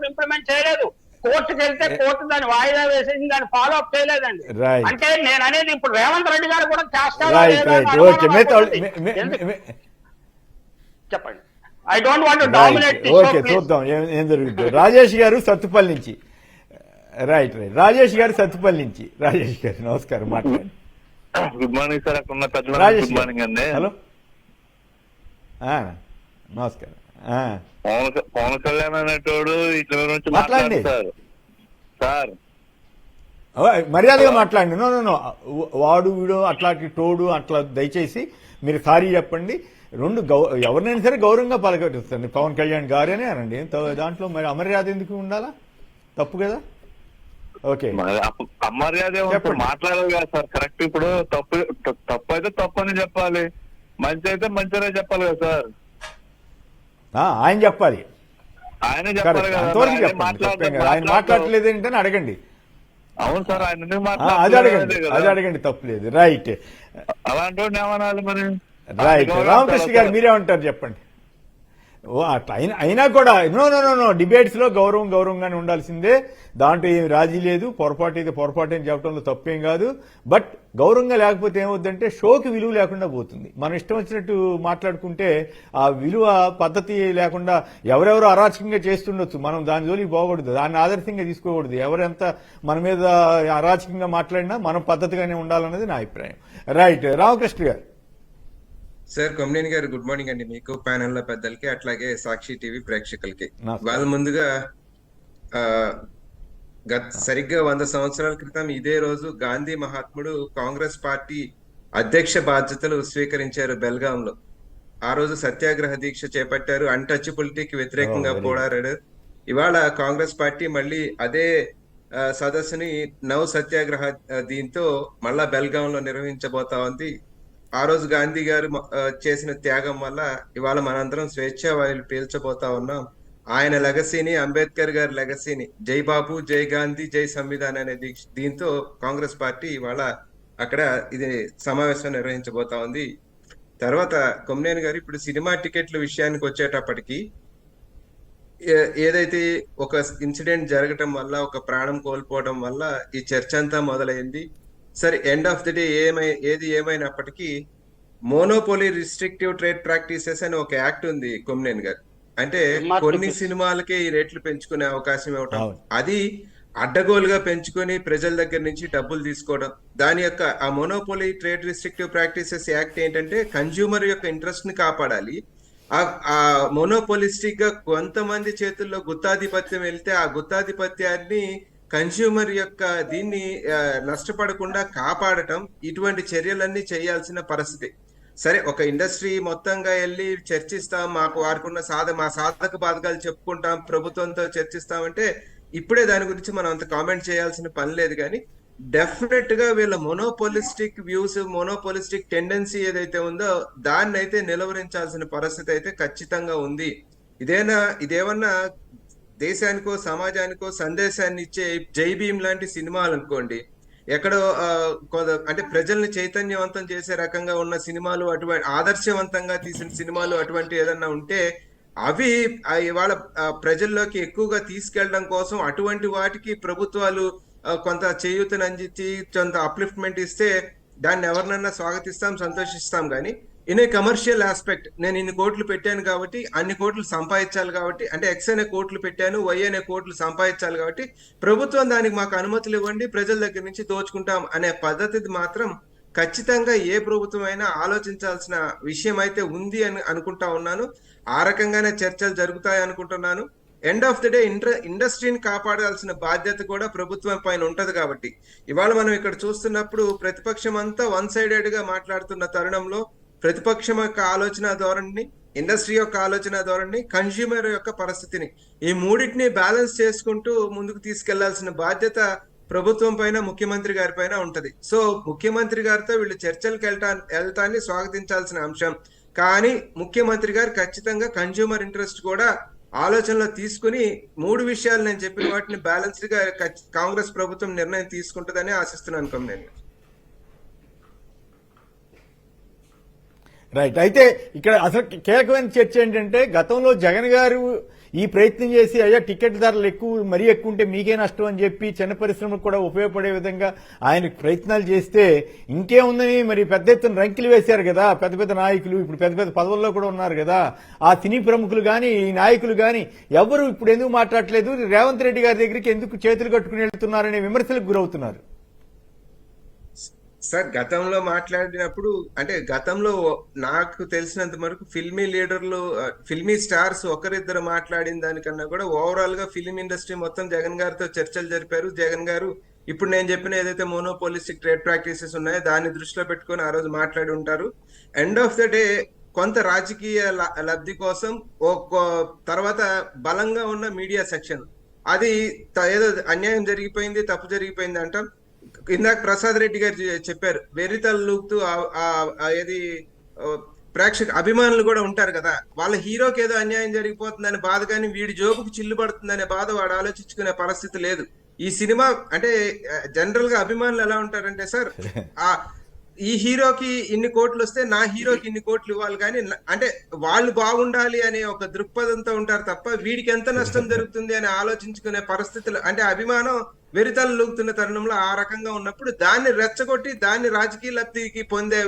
ఇంప్లిమెంట్ చేయలేదు. కోర్టుకు వెళ్తే కోర్టు దాన్ని వాయిదా వేసేసి దాన్ని ఫాలో అప్ చేయలేదండి. అంటే నేను అనేది ఇప్పుడు రేవంత్ రెడ్డి గారు కూడా చేస్తారు. చెప్పండి. I don't want to dominate. Okay, చూద్దాం ఏం జరుగుతుంది. రాజేష్ గారు సత్తుపల్లి నుంచి. రైట్. రాజేష్ గారు సత్తుపల్లి నుంచి. రాజేష్ గారు నమస్కారం, మాట్లాడండి. గుడ్ మార్నింగ్ సార్, అక్కడ ఉన్న పెద్దలు రాజేష్ గుడ్ మార్నింగ్ అండి. హలో నమస్కారం. పవన్ కళ్యాణ్ అనేటోడు ఇట్ల గురించి మాట్లాడండి. మాట్లాడతారు సార్. మర్యాదగా మాట్లాడండి. నో వాడు వీడు అట్లాంటి టోడు అట్లా దయచేసి మీరు సారీ చెప్పండి. ఎవరినైనా సరే గౌరవంగా పలకరిస్తుంది. పవన్ కళ్యాణ్ గారేనే అనండి. దాంట్లో మరి అమర్యాద ఎందుకు ఉండాలా? తప్పు కదా. ఓకే అమర్యాద చెప్పండి. మాట్లాడాలి కదా సార్. కరెక్ట్. ఇప్పుడు తప్పు అయితే తప్పు అని చెప్పాలి, మంచి అయితే మంచిగా చెప్పాలి కదా సార్. ఆయన చెప్పాలి. ఆయనే చెప్పాలి కదా. అంతవరకు చెప్పండి. ఆయన మాట్లాడలేదు ఏంటని అడగండి. అవును సార్, ఆయన అది అడగండి తప్పులేదు. రైట్ అలాంటి ఏమనాలి మరి? రైట్ రామకృష్ణ గారు మీరేమంటారు చెప్పండి. అట్లా అయినా కూడా నో డిబేట్స్ లో గౌరవంగానే ఉండాల్సిందే. దాంట్లో ఏమి రాజీ లేదు. పొరపాటు అయితే పొరపాటు అని చెప్పడంలో తప్పేం కాదు. బట్ గౌరవంగా లేకపోతే ఏమవుద్దంటే షోకి విలువ లేకుండా పోతుంది. మనం ఇష్టం వచ్చినట్టు మాట్లాడుకుంటే ఆ విలువ పద్ధతి లేకుండా ఎవరెవరు అరాచకంగా చేస్తుండొచ్చు. మనం దాని జోలికి పోకూడదు. దాన్ని ఆదర్శంగా తీసుకోకూడదు. ఎవరెంత మన మీద అరాచకంగా మాట్లాడినా మనం పద్ధతిగానే ఉండాలన్నది నా అభిప్రాయం. రైట్ రామకృష్ణ గారు. సార్ కొమ్మినేని గారు గుడ్ మార్నింగ్ అండి. మీకు ప్యానెల్ లో పెద్దలకి అట్లాగే సాక్షి టీవీ ప్రేక్షకులకి. నమస్తే. వాళ్ళ ముందుగా సరిగ్గా 100 సంవత్సరాల క్రితం ఇదే రోజు గాంధీ మహాత్ముడు కాంగ్రెస్ పార్టీ అధ్యక్ష బాధ్యతలు స్వీకరించారు బెల్గాంలో. ఆ రోజు సత్యాగ్రహ దీక్ష చేపట్టారు. అన్టచబిలిటీకి వ్యతిరేకంగా పోరాడారు. ఇవాళ కాంగ్రెస్ పార్టీ మళ్ళీ అదే సదస్సుని నవ్ సత్యాగ్రహ దీంతో మళ్ళా బెల్గాంలో నిర్వహించబోతా ఉంది. ఆ రోజు గాంధీ గారు చేసిన త్యాగం వల్ల ఇవాళ మనందరం స్వేచ్ఛా వాయులు పీల్చబోతా ఉన్నాం. ఆయన లెగసీని, అంబేద్కర్ గారి లెగసీని, జై బాబు, జై గాంధీ, జై సంవిధాన్ అనే దీంతో కాంగ్రెస్ పార్టీ ఇవాళ అక్కడ ఇది సమావేశం నిర్వహించబోతా ఉంది. తర్వాత కొమ్మినేని గారు ఇప్పుడు సినిమా టికెట్ల విషయానికి వచ్చేటప్పటికి ఏదైతే ఒక ఇన్సిడెంట్ జరగటం వల్ల, ఒక ప్రాణం కోల్పోవడం వల్ల ఈ చర్చ అంతా మొదలైంది. సరే, ఎండ్ ఆఫ్ ది డే ఏది ఏమైనప్పటికీ మోనోపోలీ రిస్ట్రిక్టివ్ ట్రేడ్ ప్రాక్టీసెస్ అని ఒక యాక్ట్ ఉంది కొమ్మినేని గారు. అంటే కొన్ని సినిమాలకే ఈ రేట్లు పెంచుకునే అవకాశం ఇవ్వటం, అది అడ్డగోలుగా పెంచుకొని ప్రజల దగ్గర నుంచి డబ్బులు తీసుకోవడం. దాని యొక్క ఆ monopoly trade restrictive practices act ఏంటంటే కన్జ్యూమర్ యొక్క ఇంట్రెస్ట్ ని కాపాడాలి. ఆ మోనోపోలిస్టిక్ గా కొంతమంది చేతుల్లో గుత్తాధిపత్యం వెళ్తే ఆ గుత్తాధిపత్యాన్ని కన్స్యూమర్ యొక్క దీన్ని నష్టపడకుండా కాపాడటం, ఇటువంటి చర్యలన్నీ చేయాల్సిన పరిస్థితి. సరే, ఒక ఇండస్ట్రీ మొత్తంగా వెళ్ళి చర్చిస్తాం, మా సాధక బాధకాలు చెప్పుకుంటాం, ప్రభుత్వంతో చర్చిస్తామంటే ఇప్పుడే దాని గురించి మనం అంత కామెంట్ చేయాల్సిన పని లేదు. కానీ డెఫినెట్ గా వీళ్ళ మోనోపోలిస్టిక్ వ్యూస్, మోనోపోలిస్టిక్ టెండెన్సీ ఏదైతే ఉందో దాన్ని అయితే నిలువరించాల్సిన పరిస్థితి అయితే ఖచ్చితంగా ఉంది. ఇదేమన్నా దేశానికో సమాజానికో సందేశాన్ని ఇచ్చే జై భీమ్ లాంటి సినిమాలు అనుకోండి, ఎక్కడో అంటే ప్రజల్ని చైతన్యవంతం చేసే రకంగా ఉన్న సినిమాలు, అటువంటి ఆదర్శవంతంగా తీసిన సినిమాలు అటువంటి ఏదన్నా ఉంటే అవి ఇవాళ ప్రజల్లోకి ఎక్కువగా తీసుకెళ్లడం కోసం అటువంటి వాటికి ప్రభుత్వాలు కొంత చేయూతను అందించి కొంత అప్లిఫ్ట్మెంట్ ఇస్తే దాన్ని ఎవరినన్నా స్వాగతిస్తాం, సంతోషిస్తాం. కానీ ఇన్ ఏ కమర్షియల్ ఆస్పెక్ట్, నేను ఇన్ని కోట్లు పెట్టాను కాబట్టి అన్ని కోట్లు సంపాదించాలి కాబట్టి, అంటే ఎక్స్ అనే కోట్లు పెట్టాను, వై అనే కోట్లు సంపాదించాలి కాబట్టి ప్రభుత్వం దానికి మాకు అనుమతులు ఇవ్వండి, ప్రజల దగ్గర నుంచి దోచుకుంటాం అనే పద్ధతి మాత్రం ఖచ్చితంగా ఏ ప్రభుత్వం అయినా ఆలోచించాల్సిన విషయం అయితే ఉంది అని అనుకుంటా ఉన్నాను. ఆ రకంగానే చర్చలు జరుగుతాయి అనుకుంటున్నాను. ఎండ్ ఆఫ్ ది డే ఇండస్ట్రీని కాపాడాల్సిన బాధ్యత కూడా ప్రభుత్వం పైన ఉంటది. కాబట్టి ఇవాళ మనం ఇక్కడ చూస్తున్నప్పుడు ప్రతిపక్షం అంతా వన్ సైడెడ్ గా మాట్లాడుతున్న తరుణంలో ప్రతిపక్షం యొక్క ఆలోచన ధోరణిని, ఇండస్ట్రీ యొక్క ఆలోచన ధోరణిని, కన్స్యూమర్ యొక్క పరిస్థితిని, ఈ మూడింటిని బ్యాలెన్స్ చేసుకుంటూ ముందుకు తీసుకెళ్లాల్సిన బాధ్యత ప్రభుత్వం పైన, ముఖ్యమంత్రి గారి పైన ఉంటది. సో ముఖ్యమంత్రి గారితో వీళ్ళు చర్చలకు వెళ్తాన్ని స్వాగతించాల్సిన అంశం. కానీ ముఖ్యమంత్రి గారు ఖచ్చితంగా కన్స్యూమర్ ఇంట్రెస్ట్ కూడా ఆలోచనలో తీసుకుని 3 విషయాలు నేను చెప్పిన వాటిని బ్యాలెన్స్డ్ గా కాంగ్రెస్ ప్రభుత్వం నిర్ణయం తీసుకుంటుందని ఆశిస్తున్నాను కొమ్మినేని. రైట్. అయితే ఇక్కడ అసలు కీలకమైన చర్చ ఏంటంటే, గతంలో జగన్ గారు ఈ ప్రయత్నం చేసి అయ్యా టికెట్ ధరలు మరీ ఎక్కువ ఉంటే మీకే నష్టం అని చెప్పి చిన్న పరిశ్రమకు కూడా ఉపయోగపడే విధంగా ఆయన ప్రయత్నాలు చేస్తే ఇంకేముందని మరి పెద్ద ఎత్తున రంకిలు వేశారు కదా పెద్ద పెద్ద నాయకులు. ఇప్పుడు పెద్ద పెద్ద పదవుల్లో కూడా ఉన్నారు కదా ఆ సినీ ప్రముఖులు కానీ, ఈ నాయకులు కానీ ఎవరు ఇప్పుడు ఎందుకు మాట్లాడట్లేదు, రేవంత్ రెడ్డి గారి దగ్గరికి ఎందుకు చేతులు కట్టుకుని వెళ్తున్నారనే విమర్శలకు గురవుతున్నారు. సార్ గతంలో మాట్లాడినప్పుడు అంటే గతంలో నాకు తెలిసినంత వరకు ఫిల్మీ లీడర్లు ఫిల్మీ స్టార్స్ ఒకరిద్దరు మాట్లాడిన దానికన్నా కూడా ఓవరాల్ గా ఫిల్మ్ ఇండస్ట్రీ మొత్తం జగన్ గారితో చర్చలు జరిపారు. జగన్ గారు ఇప్పుడు నేను చెప్పిన ఏదైతే మోనోపోలిస్టిక్ ట్రేడ్ ప్రాక్టీసెస్ ఉన్నాయో దాన్ని దృష్టిలో పెట్టుకొని ఆ రోజు మాట్లాడి ఉంటారు. ఎండ్ ఆఫ్ ద డే కొంత రాజకీయ లబ్ధి కోసం తర్వాత బలంగా ఉన్న మీడియా సెక్షన్ అది ఏదో అన్యాయం జరిగిపోయింది, తప్పు జరిగిపోయింది అంటాం. ఇందాక ప్రసాద్ రెడ్డి గారు చెప్పారు, వెర్రితలు లూపుతూ ఏది ప్రేక్షక అభిమానులు కూడా ఉంటారు కదా, వాళ్ళ హీరోకి ఏదో అన్యాయం జరిగిపోతుందని బాధ, కానీ వీడి జోబుకు చిల్లు పడుతుందనే బాధ వాడు ఆలోచించుకునే పరిస్థితి లేదు. ఈ సినిమా అంటే జనరల్ గా అభిమానులు ఎలా ఉంటారంటే సార్, ఈ హీరోకి ఇన్ని కోట్లు వస్తే నా హీరోకి ఇన్ని కోట్లు ఇవ్వాలి, కానీ అంటే వాళ్ళు బాగుండాలి అనే ఒక దృక్పథంతో ఉంటారు తప్ప వీడికి ఎంత నష్టం జరుగుతుంది అని ఆలోచించుకునే పరిస్థితులు, అంటే అభిమానం వెరితలు లూగుతున్న తరుణంలో ఆ రకంగా ఉన్నప్పుడు దాన్ని రెచ్చగొట్టి దాన్ని రాజకీయ లబ్ధికి పొందే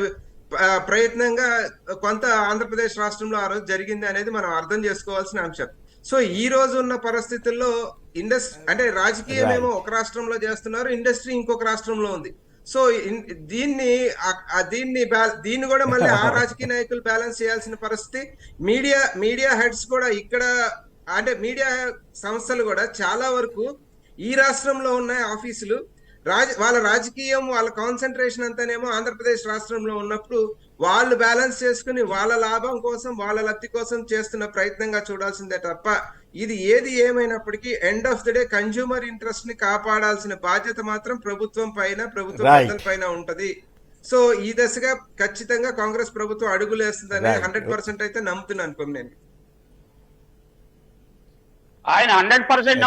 ప్రయత్నంగా కొంత ఆంధ్రప్రదేశ్ రాష్ట్రంలో ఆ రోజు జరిగింది అనేది మనం అర్థం చేసుకోవాల్సిన అంశం. సో ఈ రోజు ఉన్న పరిస్థితుల్లో అంటే రాజకీయం ఏమో ఒక రాష్ట్రంలో చేస్తున్నారు, ఇండస్ట్రీ ఇంకొక రాష్ట్రంలో ఉంది. సో దీన్ని కూడా మళ్ళీ ఆ రాజకీయ నాయకులు బ్యాలెన్స్ చేయాల్సిన పరిస్థితి. మీడియా హెడ్స్ కూడా ఇక్కడ అంటే మీడియా సంస్థలు కూడా చాలా వరకు ఈ రాష్ట్రంలో ఉన్న ఆఫీసులు వాళ్ళ రాజకీయం వాళ్ళ కాన్సన్ట్రేషన్ అంతానేమో ఆంధ్రప్రదేశ్ రాష్ట్రంలో ఉన్నప్పుడు వాళ్ళు బ్యాలెన్స్ చేసుకుని వాళ్ళ లాభం కోసం వాళ్ళ లబ్ధి కోసం చేస్తున్న ప్రయత్నంగా చూడాల్సిందే తప్ప ఇది ఏది ఏమైనప్పటికీ end of the day consumer interest ని కాపాడాల్సిన బాధ్యత మాత్రం ప్రభుత్వం పైన ప్రభుత్వ పెద్దల పైన ఉంటది. సో ఈ దశగా ఖచ్చితంగా కాంగ్రెస్ ప్రభుత్వం అడుగులు వేస్తుందని 100% అయితే నమ్ముతున్నాను నేను. ఆయన 100%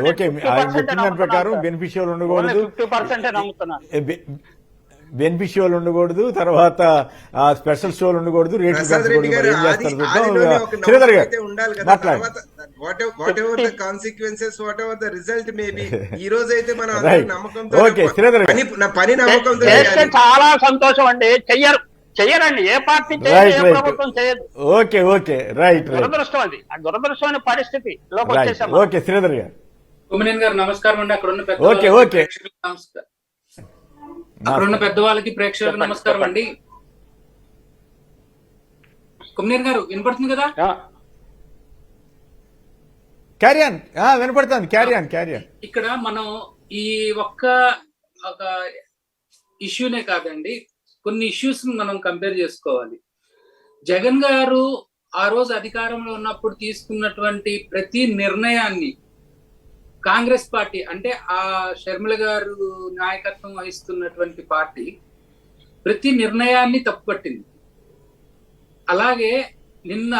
ఓకే, ఆయన చెప్పిన దాని ప్రకారం బెనిఫిషియల్ ఉండకూడదు, 50% నమ్ముతున్నాను. బెనిఫిషియల్ ఉండకూడదు, తర్వాత స్పెషల్ షోలు ఉండకూడదు, రేట్లు పెంచకూడదు. ఏం చేస్తారు చూద్దాం. శ్రీధర్ గారు మాట్లాడండి. చాలా సంతోషం అండి. చెయ్యరండి, ఏ పార్టీ చేయదు, ఏ ప్రభుత్వం చేయదు. ఓకే ఓకే రైట్ దురదృష్టం, అది దురదృష్టమైన పరిస్థితి. ఓకే శ్రీధర్ గారు. కొమ్మినేని గారు నమస్కారం అండి. అక్కడ ఉన్న ఓకే ఓకే అక్కడున్న పెద్దవాళ్ళకి ప్రేక్షకులకు నమస్కారం అండి. కొమ్మినేని గారు వినపడుతుంది కదా? క్యారియన్ వినపడుతుంది. క్యారియన్ ఇక్కడ మనం ఈ ఒక ఇష్యూనే కాదండి, కొన్ని ఇష్యూస్ మనం కంపేర్ చేసుకోవాలి. జగన్ గారు ఆ రోజు అధికారంలో ఉన్నప్పుడు తీసుకున్నటువంటి ప్రతి నిర్ణయాన్ని కాంగ్రెస్ పార్టీ, అంటే ఆ షర్మిల గారు నాయకత్వం వహిస్తున్నటువంటి పార్టీ ప్రతి నిర్ణయాన్ని తప్పుపట్టింది. అలాగే నిన్న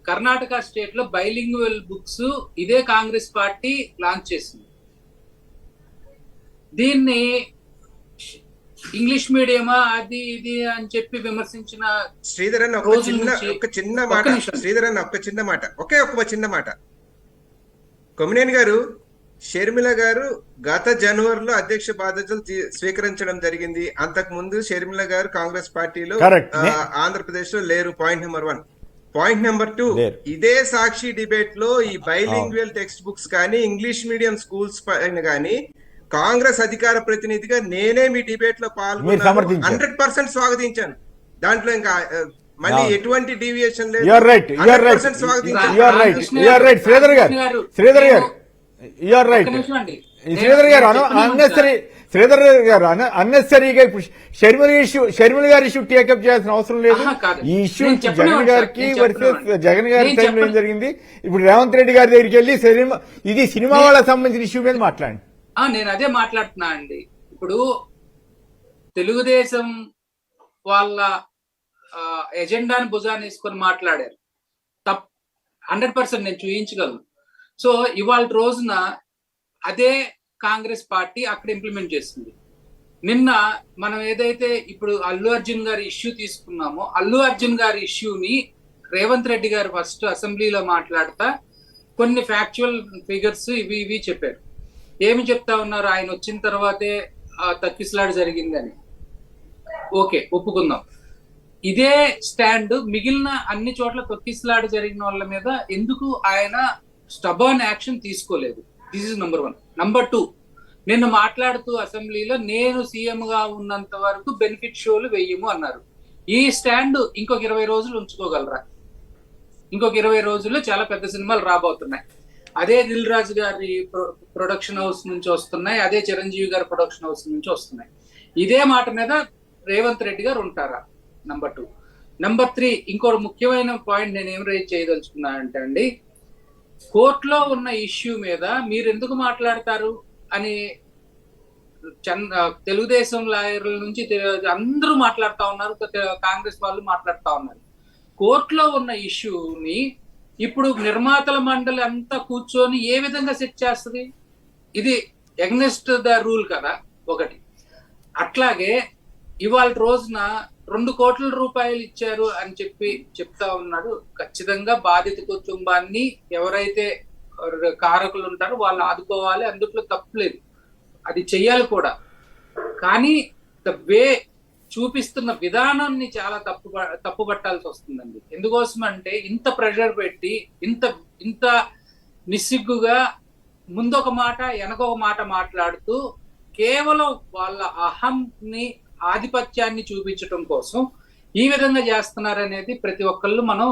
కర్ణాటక స్టేట్ లో బైలింగ్వల్ బుక్స్ ఇదే కాంగ్రెస్ పార్టీ లాంచ్ చేసింది. దీన్ని ఇంగ్లీష్ మీడియమా అది ఇది అని చెప్పి విమర్శించిన శ్రీధర్ అన్న ఒక చిన్న మాట. కొమ్మినేని గారు, షర్మిల గారు గత జనవరిలో అధ్యక్ష బాధ్యతలు స్వీకరించడం జరిగింది. అంతకు ముందు షర్మిల గారు కాంగ్రెస్ పార్టీలో ఆంధ్రప్రదేశ్ లో లేరు. Point number 1. పాయింట్ నెంబర్ 2, ఇదే సాక్షి డిబేట్ లో ఈ బైలింగ్వల్ టెక్స్ట్ బుక్స్ కానీ ఇంగ్లీష్ మీడియం స్కూల్స్ పైన కానీ కాంగ్రెస్ అధికార ప్రతినిధిగా నేనే మీ డిబేట్ లో పాల్గొన్నాను. 100% స్వాగతించాను. దాంట్లో ఇంకా మళ్ళీ ఎటువంటి డీవియేషన్ లేదు. శ్రీధర్ గారు అన్నెసరీగా ఇప్పుడు షర్మిల గారి ఇష్యూ టేకప్ చేయాల్సిన అవసరం లేదు. ఈ ఇష్యూ జగన్ గారికి జగన్ గారి టైంలో ఏం జరిగింది, ఇప్పుడు రేవంత్ రెడ్డి గారి దగ్గరికి వెళ్ళి ఇది సినిమా వాళ్ళకి సంబంధించిన ఇష్యూ మీద మాట్లాడండి. నేను అదే మాట్లాడుతున్నా అండి. ఇప్పుడు తెలుగుదేశం వాళ్ళ ఎజెండాని భుజాన్ని వేసుకొని మాట్లాడారు. 100% నేను చూపించగలను. సో ఇవాళ రోజున అదే కాంగ్రెస్ పార్టీ అక్కడ ఇంప్లిమెంట్ చేస్తుంది. నిన్న మనం ఏదైతే ఇప్పుడు అల్లు అర్జున్ గారి ఇష్యూ తీసుకున్నామో, అల్లు అర్జున్ గారి ఇష్యూని రేవంత్ రెడ్డి గారు ఫస్ట్ అసెంబ్లీలో మాట్లాడుతా కొన్ని ఫ్యాక్చువల్ ఫిగర్స్ ఇవి చెప్పారు. ఏమి చెప్తా ఉన్నారు, ఆయన వచ్చిన తర్వాతే తక్కిసలాట జరిగిందని. ఓకే, ఒప్పుకుందాం. ఇదే స్టాండ్ మిగిలిన అన్ని చోట్ల తొక్కిసలాట జరిగిన వాళ్ళ మీద ఎందుకు ఆయన స్టబర్న్ యాక్షన్ తీసుకోలేదు? This is number 1. నంబర్ 2, నిన్న మాట్లాడుతూ అసెంబ్లీలో నేను సీఎం గా ఉన్నంత వరకు బెనిఫిట్ షోలు వెయ్యము అన్నారు. ఈ స్టాండ్ ఇంకొక 20 రోజులు ఉంచుకోగలరా? ఇంకొక 20 రోజుల్లో చాలా పెద్ద సినిమాలు రాబోతున్నాయి. అదే దిల్ రాజు గారి ప్రొడక్షన్ హౌస్ నుంచి వస్తున్నాయి, అదే చిరంజీవి గారి ప్రొడక్షన్ హౌస్ నుంచి వస్తున్నాయి. ఇదే మాట మీద రేవంత్ రెడ్డి గారు ఉంటారా? నంబర్ 2. నంబర్ 3, ఇంకో ముఖ్యమైన పాయింట్ నేను ఏం రేజ్ చేయదలుచుకున్నా అంటే అండి, కోర్టులో ఉన్న ఇష్యూ మీద మీరు ఎందుకు మాట్లాడతారు అని తెలుగుదేశం లాయర్ల నుంచి అందరూ మాట్లాడుతా ఉన్నారు, కాంగ్రెస్ వాళ్ళు మాట్లాడుతా ఉన్నారు. కోర్టులో ఉన్న ఇష్యూని ఇప్పుడు నిర్మాతల మండలి అంతా కూర్చొని ఏ విధంగా సెట్ చేస్తుంది? ఇది ఎగ్నెస్ట్ ద రూల్ కదా ఒకటి. అట్లాగే ఇవాళ రోజున 2 కోట్ల రూపాయలు ఇచ్చారు అని చెప్తా ఉన్నాడు. ఖచ్చితంగా బాధిత కుటుంబాన్ని ఎవరైతే కారకులు ఉంటారో వాళ్ళు ఆదుకోవాలి, అందుట్లో తప్పులేదు, అది చెయ్యాలి కూడా. కానీ ద వే చూపిస్తున్న విధానాన్ని చాలా తప్పు పట్టాల్సి వస్తుందండి. ఎందుకోసం అంటే ఇంత ప్రెషర్ పెట్టి ఇంత నిస్సిగ్గుగా ముందొక మాట వెనకొక మాట మాట్లాడుతూ కేవలం వాళ్ళ అహంని ఆధిపత్యాన్ని చూపించడం కోసం ఈ విధంగా చేస్తున్నారనేది ప్రతి ఒక్కళ్ళు మనం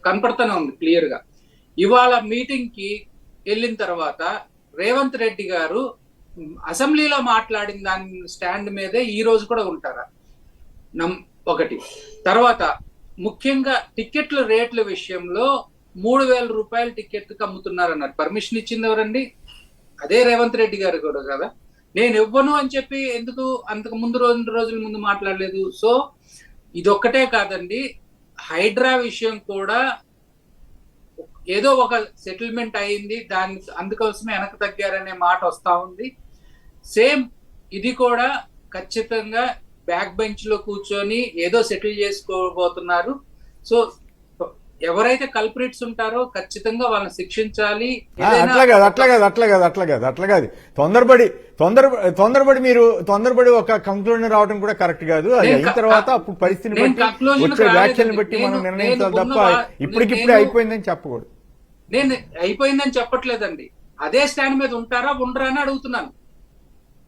కనపడుతూనే ఉంది క్లియర్ గా. ఇవాళ మీటింగ్ కి వెళ్ళిన తర్వాత రేవంత్ రెడ్డి గారు అసెంబ్లీలో మాట్లాడిన దాని స్టాండ్ మీదే ఈ రోజు కూడా ఉంటారా? ఒకటి. తర్వాత ముఖ్యంగా టికెట్ల రేట్ల విషయంలో 3,000 రూపాయలు టికెట్కి అమ్ముతున్నారన్నారు. పర్మిషన్ ఇచ్చింది ఎవరండి? అదే రేవంత్ రెడ్డి గారు కూడా కదా. నేను ఇవ్వను అని చెప్పి ఎందుకు అంతకు ముందు 2 రోజుల ముందు మాట్లాడలేదు? సో ఇదొక్కటే కాదండి, హైడ్రా విషయం కూడా ఏదో ఒక సెటిల్మెంట్ అయింది, అందుకోసమే వెనక తగ్గారనే మాట వస్తా ఉంది. సేమ్ ఇది కూడా ఖచ్చితంగా బ్యాక్ బెంచ్ లో కూర్చొని ఏదో సెటిల్ చేసుకోబోతున్నారు. సో ఎవరైతే కల్ప్రిట్స్ ఉంటారో ఖచ్చితంగా వాళ్ళని శిక్షించాలి. అట్లా కాదు తొందరపడి ఒక కంక్లూజన్ రావడం కూడా కరెక్ట్ కాదు. అది అయిన తర్వాత అప్పుడు పరిస్థితిని బట్టి వచ్చే వ్యాఖ్యలను బట్టి మనం నిర్ణయించాలి తప్ప ఇప్పటికిప్పుడే అయిపోయిందని చెప్పకూడదు. నేను అయిపోయిందని చెప్పట్లేదండి, అదే స్టాండ్ మీద ఉంటారా ఉండరా అని అడుగుతున్నాను.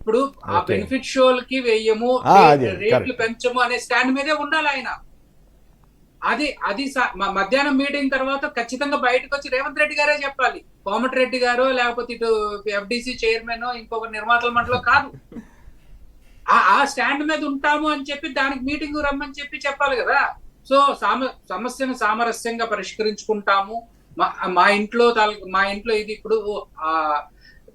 ఇప్పుడు ఆ బెనిఫిట్ షోలకి వెయ్యము, రేట్లు పెంచము అనే స్టాండ్ మీదే ఉండాలి ఆయన. అది మధ్యాహ్నం మీటింగ్ తర్వాత ఖచ్చితంగా బయటకు వచ్చి రేవంత్ రెడ్డి గారే చెప్పాలి. కోమటిరెడ్డి గారో లేకపోతే ఇటు FDC చైర్మన్ ఇంకొక నిర్మాతల మండలి కాదు. ఆ స్టాండ్ మీద ఉంటాము అని చెప్పి దానికి మీటింగ్ రమ్మని చెప్పాలి కదా. సో సమస్యను సామరస్యంగా పరిష్కరించుకుంటాము. మా ఇంట్లో ఇది ఇప్పుడు ఆ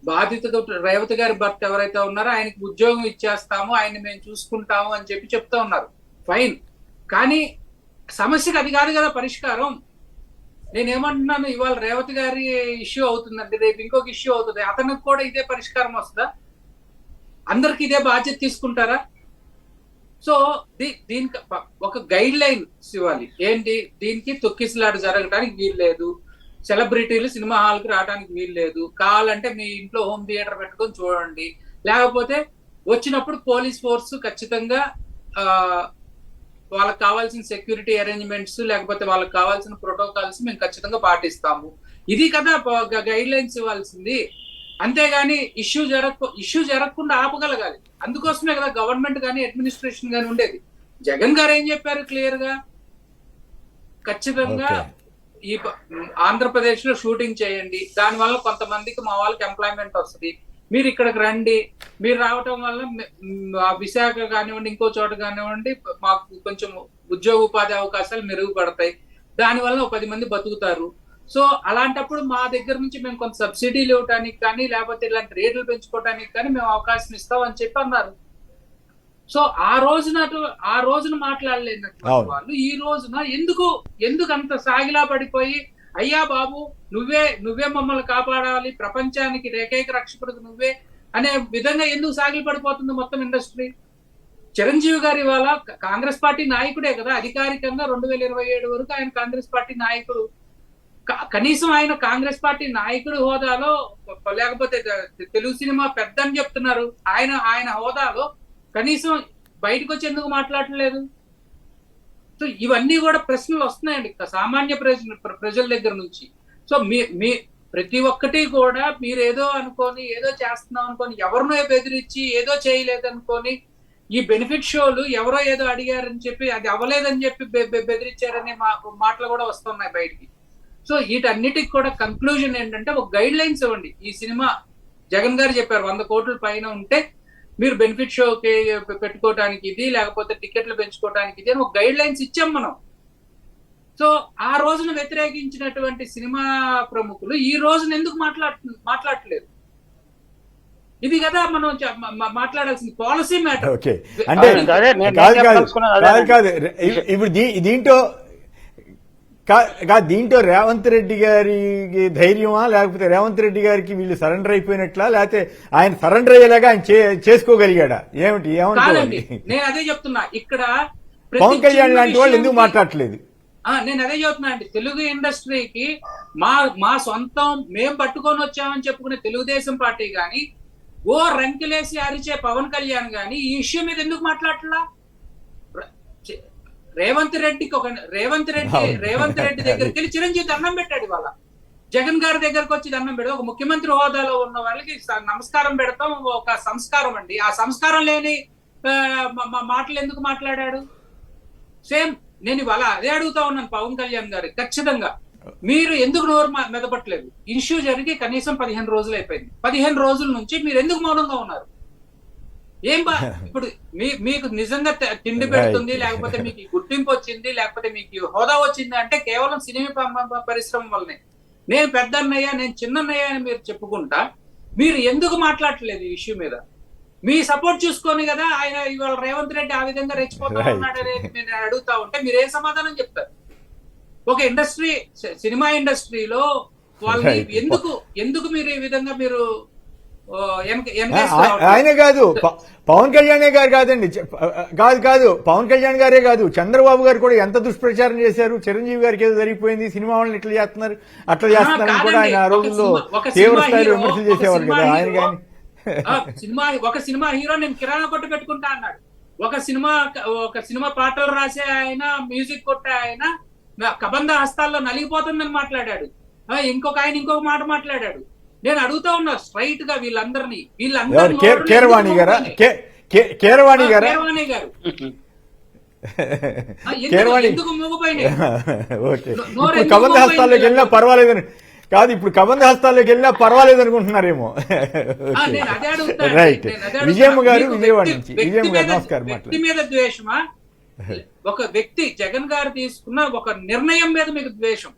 బాధిత రేవతి గారి భర్త ఎవరైతే ఉన్నారో ఆయనకి ఉద్యోగం ఇచ్చేస్తాము, ఆయన్ని మేము చూసుకుంటాము అని చెప్తా ఉన్నారు. ఫైన్, కానీ సమస్యకు అది కాదు కదా పరిష్కారం. నేనేమంటున్నాను, ఇవాళ రేవతి గారి ఇష్యూ అవుతుందండి, రేపు ఇంకొక ఇష్యూ అవుతుంది, అతనికి కూడా ఇదే పరిష్కారం వస్తుందా? అందరికి ఇదే బాధ్యత తీసుకుంటారా? సో దీనికి ఒక గైడ్ లైన్స్ ఇవ్వాలి. ఏంటి, దీనికి తొక్కిసలాట జరగడానికి వీల్లేదు, సెలబ్రిటీలు సినిమా హాల్కి రావడానికి వీల్లేదు, కావాలంటే మీ ఇంట్లో హోమ్ థియేటర్ పెట్టుకొని చూడండి, లేకపోతే వచ్చినప్పుడు పోలీస్ ఫోర్స్ ఖచ్చితంగా వాళ్ళకి కావాల్సిన సెక్యూరిటీ అరేంజ్మెంట్స్ లేకపోతే వాళ్ళకి కావాల్సిన ప్రోటోకాల్స్ మేము ఖచ్చితంగా పాటిస్తాము. ఇది కదా గైడ్ లైన్స్ ఇవ్వాల్సింది. అంతేగాని ఇష్యూ జరగకుండా ఆపగలగాలి. అందుకోసమే కదా గవర్నమెంట్ కానీ అడ్మినిస్ట్రేషన్ కానీ ఉండేది. జగన్ గారు ఏం చెప్పారు క్లియర్ గా, ఖచ్చితంగా ఈ ఆంధ్రప్రదేశ్ లో షూటింగ్ చేయండి, దానివల్ల కొంతమందికి మా వాళ్ళకి ఎంప్లాయ్మెంట్ వస్తుంది, మీరు ఇక్కడికి రండి, మీరు రావటం వల్ల విశాఖ కానివ్వండి ఇంకో చోట కానివ్వండి మాకు కొంచెం ఉద్యోగ ఉపాధి అవకాశాలు మెరుగుపడతాయి, దానివల్ల 10 మంది బతుకుతారు. సో అలాంటప్పుడు మా దగ్గర నుంచి మేము కొంత సబ్సిడీలు ఇవ్వడానికి కానీ లేకపోతే ఇలాంటి రేట్లు పెంచుకోవడానికి కానీ మేము అవకాశం ఇస్తాం అని చెప్పి సో ఆ రోజున మాట్లాడలేనటువంటి వాళ్ళు ఈ రోజున ఎందుకు అంత సాగిలా పడిపోయి, అయ్యా బాబు నువ్వే మమ్మల్ని కాపాడాలి, ప్రపంచానికి ఏకైక రక్షకుడు నువ్వే అనే విధంగా ఎందుకు సాగిలి పడిపోతుంది మొత్తం ఇండస్ట్రీ? చిరంజీవి గారు ఇవాళ కాంగ్రెస్ పార్టీ నాయకుడే కదా, అధికారికంగా 2027 వరకు ఆయన కాంగ్రెస్ పార్టీ నాయకుడు. కనీసం ఆయన కాంగ్రెస్ పార్టీ నాయకుడి హోదాలో లేకపోతే తెలుగు సినిమా పెద్ద అని చెప్తున్నారు, ఆయన హోదాలో కనీసం బయటకు వచ్చి ఎందుకు మాట్లాడలేదు? సో ఇవన్నీ కూడా ప్రశ్నలు వస్తున్నాయండి సామాన్య ప్రజల దగ్గర నుంచి. సో ప్రతి ఒక్కటి కూడా మీరు ఏదో అనుకొని ఏదో చేస్తున్నాం అనుకొని ఎవరినో బెదిరించి ఏదో చేయలేదు అనుకొని ఈ బెనిఫిట్ షోలు ఎవరో ఏదో అడిగారని చెప్పి అది అవ్వలేదని చెప్పి బెదిరించారనే మాటలు కూడా వస్తున్నాయి బయటికి. సో వీటన్నిటికి కూడా కంక్లూజన్ ఏంటంటే ఒక గైడ్ లైన్స్ ఇవ్వండి. ఈ సినిమా జగన్ గారు చెప్పారు 100 కోట్ల పైన ఉంటే మీరు బెనిఫిట్ షోకి పెట్టుకోవడానికి ఇది, లేకపోతే టికెట్లు పెంచుకోవడానికి ఇది అని ఒక గైడ్ లైన్స్ ఇచ్చాం మనం. సో ఆ రోజున వ్యతిరేకించినటువంటి సినిమా ప్రముఖులు ఈ రోజున ఎందుకు మాట్లాడట్లేదు? ఇది కదా మనం మాట్లాడాల్సింది, పాలసీ మ్యాటర్. ఓకే, అంటే కాదు ఇప్పుడు దీంట్లో రేవంత్ రెడ్డి గారికి ధైర్యమా, లేకపోతే రేవంత్ రెడ్డి గారికి వీళ్ళు సరెండర్ అయిపోయినట్లా, లేకపోతే ఆయన సరెండర్ అయ్యేలాగా ఆయన చేసుకోగలిగాడా ఏమిటి? ఏమంటారండి? నేను అదే చెప్తున్నా, ఇక్కడ పవన్ కళ్యాణ్ లాంటి వాళ్ళు ఎందుకు మాట్లాడట్లేదు? నేను అదే చెప్తున్నా అండి, తెలుగు ఇండస్ట్రీకి మా సొంతం మేము పట్టుకొని వచ్చామని చెప్పుకునే తెలుగుదేశం పార్టీ గాని, ఓ రంకెలేసి అరిచే పవన్ కళ్యాణ్ గాని ఈ ఇష్యూ మీద ఎందుకు మాట్లాడట్లా? రేవంత్ రెడ్డి దగ్గరికి వెళ్ళి చిరంజీవి దండం పెట్టాడు. ఇవాళ జగన్ గారి దగ్గరకు వచ్చి దండం పెడతాం. ఒక ముఖ్యమంత్రి హోదాలో ఉన్న వాళ్ళకి నమస్కారం పెడతాం, ఒక సంస్కారం అండి. ఆ సంస్కారం లేని మాటలు ఎందుకు మాట్లాడాడు? సేమ్ నేను ఇవాళ అదే అడుగుతా ఉన్నాను పవన్ కళ్యాణ్ గారు, ఖచ్చితంగా మీరు ఎందుకు నోరు మెదపట్లేదు? ఇష్యూ జరిగి కనీసం 15 రోజులు అయిపోయింది. 15 రోజుల నుంచి మీరు ఎందుకు మౌనంగా ఉన్నారు? ఇప్పుడు మీకు నిజంగా తిండి పెడుతుంది, లేకపోతే మీకు గుర్తింపు వచ్చింది, లేకపోతే మీకు హోదా వచ్చింది అంటే కేవలం సినిమా పరిశ్రమ వల్లనే. నేను పెద్ద అన్నయ్య, నేను చిన్న అన్నయ్య అని మీరు చెప్పుకుంటా, మీరు ఎందుకు మాట్లాడట్లేదు ఈ ఇష్యూ మీద? మీ సపోర్ట్ చూసుకొని కదా ఆయన ఇవాళ రేవంత్ రెడ్డి ఆ విధంగా రెచ్చిపోతా ఉన్నాడని నేను అడుగుతా ఉంటే మీరు ఏం సమాధానం చెప్తారు? ఒక ఇండస్ట్రీ, సినిమా ఇండస్ట్రీలో వాళ్ళని ఎందుకు మీరు ఈ విధంగా మీరు ఆయన కాదు, పవన్ కళ్యాణ్ గారు కాదండి, కాదు పవన్ కళ్యాణ్ గారే కాదు, చంద్రబాబు గారు కూడా ఎంత దుష్ప్రచారం చేశారు. చిరంజీవి గారికి ఏదో జరిగిపోయింది, సినిమా వాళ్ళని ఇట్లా చేస్తున్నారు అట్లా చేస్తున్నారని కూడా ఆయన ఆ రోజుల్లో తీవ్ర స్థాయిలో విమర్శలు చేసేవారు కదా ఆయన. కానీ ఒక సినిమా హీరో నేను కిరాణా కొట్టు పెట్టుకుంటా అన్నాడు. ఒక సినిమా పాటలు రాసే ఆయన, మ్యూజిక్ కొట్టే ఆయన కబంధ హస్తాల్లో నలిగిపోతుందని మాట్లాడాడు. ఇంకొక ఆయన ఇంకొక మాట మాట్లాడాడు. నేను అడుగుతా ఉన్నా స్ట్రైట్ గా వీళ్ళందరినీ కీరవాణి గారు ఎందుకు మూగిపోయినాయి? కబంధ హస్తాల్లోకి వెళ్ళినా పర్వాలేదని కాదు, ఇప్పుడు కబంధ హస్తాల్లోకి వెళ్ళినా పర్వాలేదు అనుకుంటున్నారేమో. రైట్, విజయమ్మ గారు విజయవాడ నుంచి. విజయమ్మ గారు నమస్కారం. వ్యక్తి మీద ద్వేషమా? ఒక వ్యక్తి జగన్ గారు తీసుకున్న ఒక నిర్ణయం మీద మీకు ద్వేషం?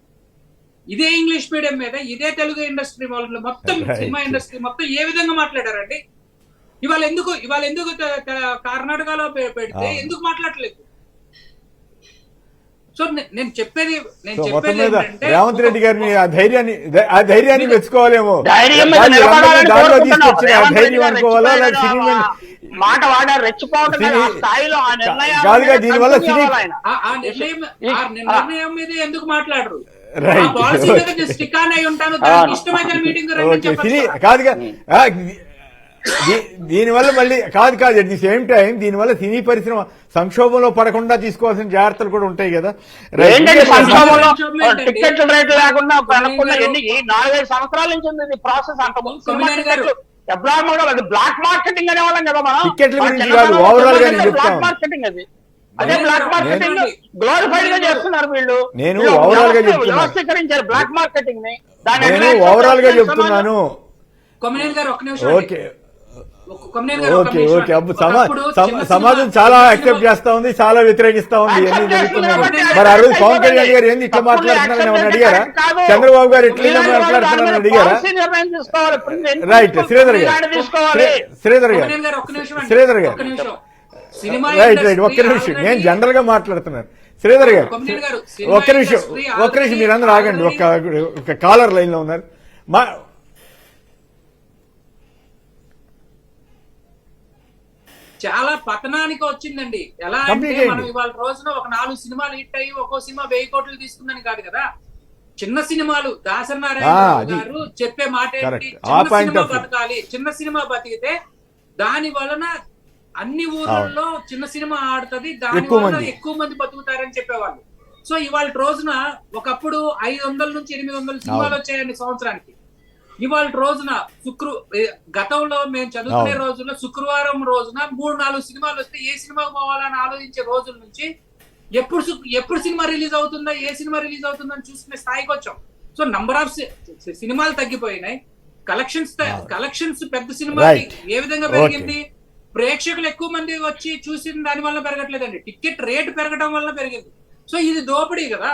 ఇదే ఇంగ్లీష్ మీడియం మీద, ఇదే తెలుగు ఇండస్ట్రీ వాళ్ళు మొత్తం, సినిమా ఇండస్ట్రీ మొత్తం ఏ విధంగా మాట్లాడారండి? ఇవాళ ఎందుకు కర్ణాటకలో పెడితే ఎందుకు మాట్లాడలేదు? సో నేను చెప్పేది రేవంత్ రెడ్డి గారిని ఆ ధైర్యాన్ని మెచ్చుకోవాలేమో. ధైర్యం అనుకోవాలా? మాట వాడారు, రెచ్చిపోవడం కాదుగా, దీనివల్ల నిర్ణయం మీద ఎందుకు మాట్లాడరు? కాదుగా, దీనివల్ల మళ్ళీ కాదు అట్ ది సేమ్ టైం దీనివల్ల సినీ పరిశ్రమ సంక్షోభంలో పడకుండా తీసుకోవాల్సిన జాగ్రత్తలు కూడా ఉంటాయి కదా. టికెట్ రేట్లు లేకుండా 4-5 సంవత్సరాల నుంచి ఉంది ప్రాసెస్. అంతకుముందు బ్లాక్ మార్కెటింగ్ అనేవాళ్ళం కదా మనం. టికెట్ల గురించి కాదు, ఓవరాల్ గా నేను చెప్తాను. మార్కెటింగ్ అది, అదే బ్లాక్ మార్కెటింగ్ గ్లోరిఫైడ్ గా చేస్తున్నారు వీళ్ళు. నేను ఓవరాల్ గా చెప్తున్నాను, వ్యవస్థీకరించారు బ్లాక్ మార్కెటింగ్ ని. నేను ఓవరాల్ గా చెప్తున్నాను. ఓకే, సమాజం చాలా యాక్సెప్ట్ చేస్తా ఉంది, చాలా వ్యతిరేకిస్తా ఉంది, అన్ని జరుగుతున్నాయి. మరి ఆ రోజు పవన్ కళ్యాణ్ గారు ఏంది ఇట్లా మాట్లాడుతున్నారని ఏమన్నా అడిగారా? చంద్రబాబు గారు ఎట్లా మాట్లాడుతున్నారని అడిగారా? రైట్, శ్రీధర్ గారు రైట్ ఒక్క నిమిషం, నేను జనరల్ గా మాట్లాడుతున్నాను. శ్రీధర్ గారు ఒక్క నిమిషం మీరందరూ ఆగండి. ఒక కాలర్ లైన్ లో ఉన్నారు. చాలా పతనానికి వచ్చిందండి. ఎలా అంటే మనం ఇవాళ రోజున ఒక 4 సినిమాలు హిట్ అయ్యి ఒక్కో సినిమా 1000 కోట్లు తీసుకుందని కాదు కదా. చిన్న సినిమాలు దాసనారాయణ గారు చెప్పే మాట ఏంటి? చిన్న సినిమా బతకాలి, చిన్న సినిమా బతికితే దాని వలన అన్ని ఊర్లలో చిన్న సినిమా ఆడుతుంది, దాని వలన ఎక్కువ మంది బతుకుతారని చెప్పేవాళ్ళు. సో ఇవాళ రోజున ఒకప్పుడు 500 నుంచి 800 సినిమాలు వచ్చాయండి సంవత్సరానికి. ఇవాళ రోజున గతంలో మేము చదువుకునే రోజుల్లో శుక్రవారం రోజున 3-4 సినిమాలు వస్తే ఏ సినిమాకు పోవాలని ఆలోచించే రోజుల నుంచి ఎప్పుడు సినిమా రిలీజ్ అవుతుందా, ఏ సినిమా రిలీజ్ అవుతుందని చూసుకునే స్థాయికి వచ్చాం. సో నంబర్ ఆఫ్ సినిమాలు తగ్గిపోయినాయి, కలెక్షన్స్ పెద్ద సినిమా ఏ విధంగా పెరిగింది, ప్రేక్షకులు ఎక్కువ మంది వచ్చి చూసిన దాని వల్ల పెరగట్లేదండి, టికెట్ రేట్ పెరగడం వల్ల పెరిగింది. సో ఇది దోపిడీ కదా.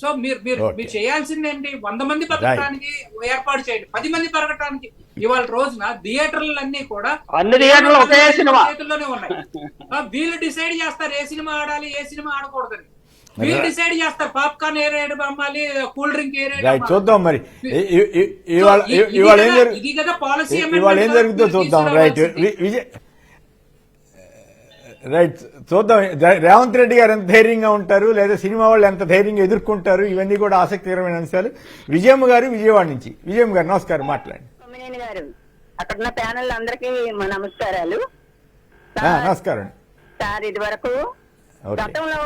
సో మీరు చేయాల్సింది ఏంటి, 100 మంది బతకడానికి ఏర్పాటు చేయండి, 10 మంది పెరగటానికి. ఇవాళ రోజున థియేటర్లన్నీ కూడా అన్ని థియేటర్లు ఒకే సినిమా చేతుల్లోనే ఉన్నాయి. వీళ్ళు డిసైడ్ చేస్తారు ఏ సినిమా ఆడాలి, ఏ సినిమా ఆడకూడదని. వీళ్ళు డిసైడ్ చేస్తారు పాప్కార్న్ ఏ రేట్ అమ్మాలి, కూల్ డ్రింక్ ఏ రేట్. చూద్దాం మరి ఇది కదా పాలసీ. ఇవాళ ఏం జరుగుతుందో చూద్దాం. రైట్ చూద్దాం. రేవంత్ రెడ్డి గారు ఎంత ధైర్యంగా ఉంటారు, లేదా సినిమా వాళ్ళు ఎంత ధైర్యంగా ఎదుర్కొంటారు, ఇవన్నీ కూడా ఆసక్తికరమైన అంశాలు. విజయమ్మ గారు విజయవాడ నుంచి. విజయమ్మ గారు నమస్కారం, మాట్లాడండి. గారు అక్కడున్న ప్యానల్ అందరికీ మా నమస్కారాలు. నమస్కారం సార్, ఇది వరకు గతంలో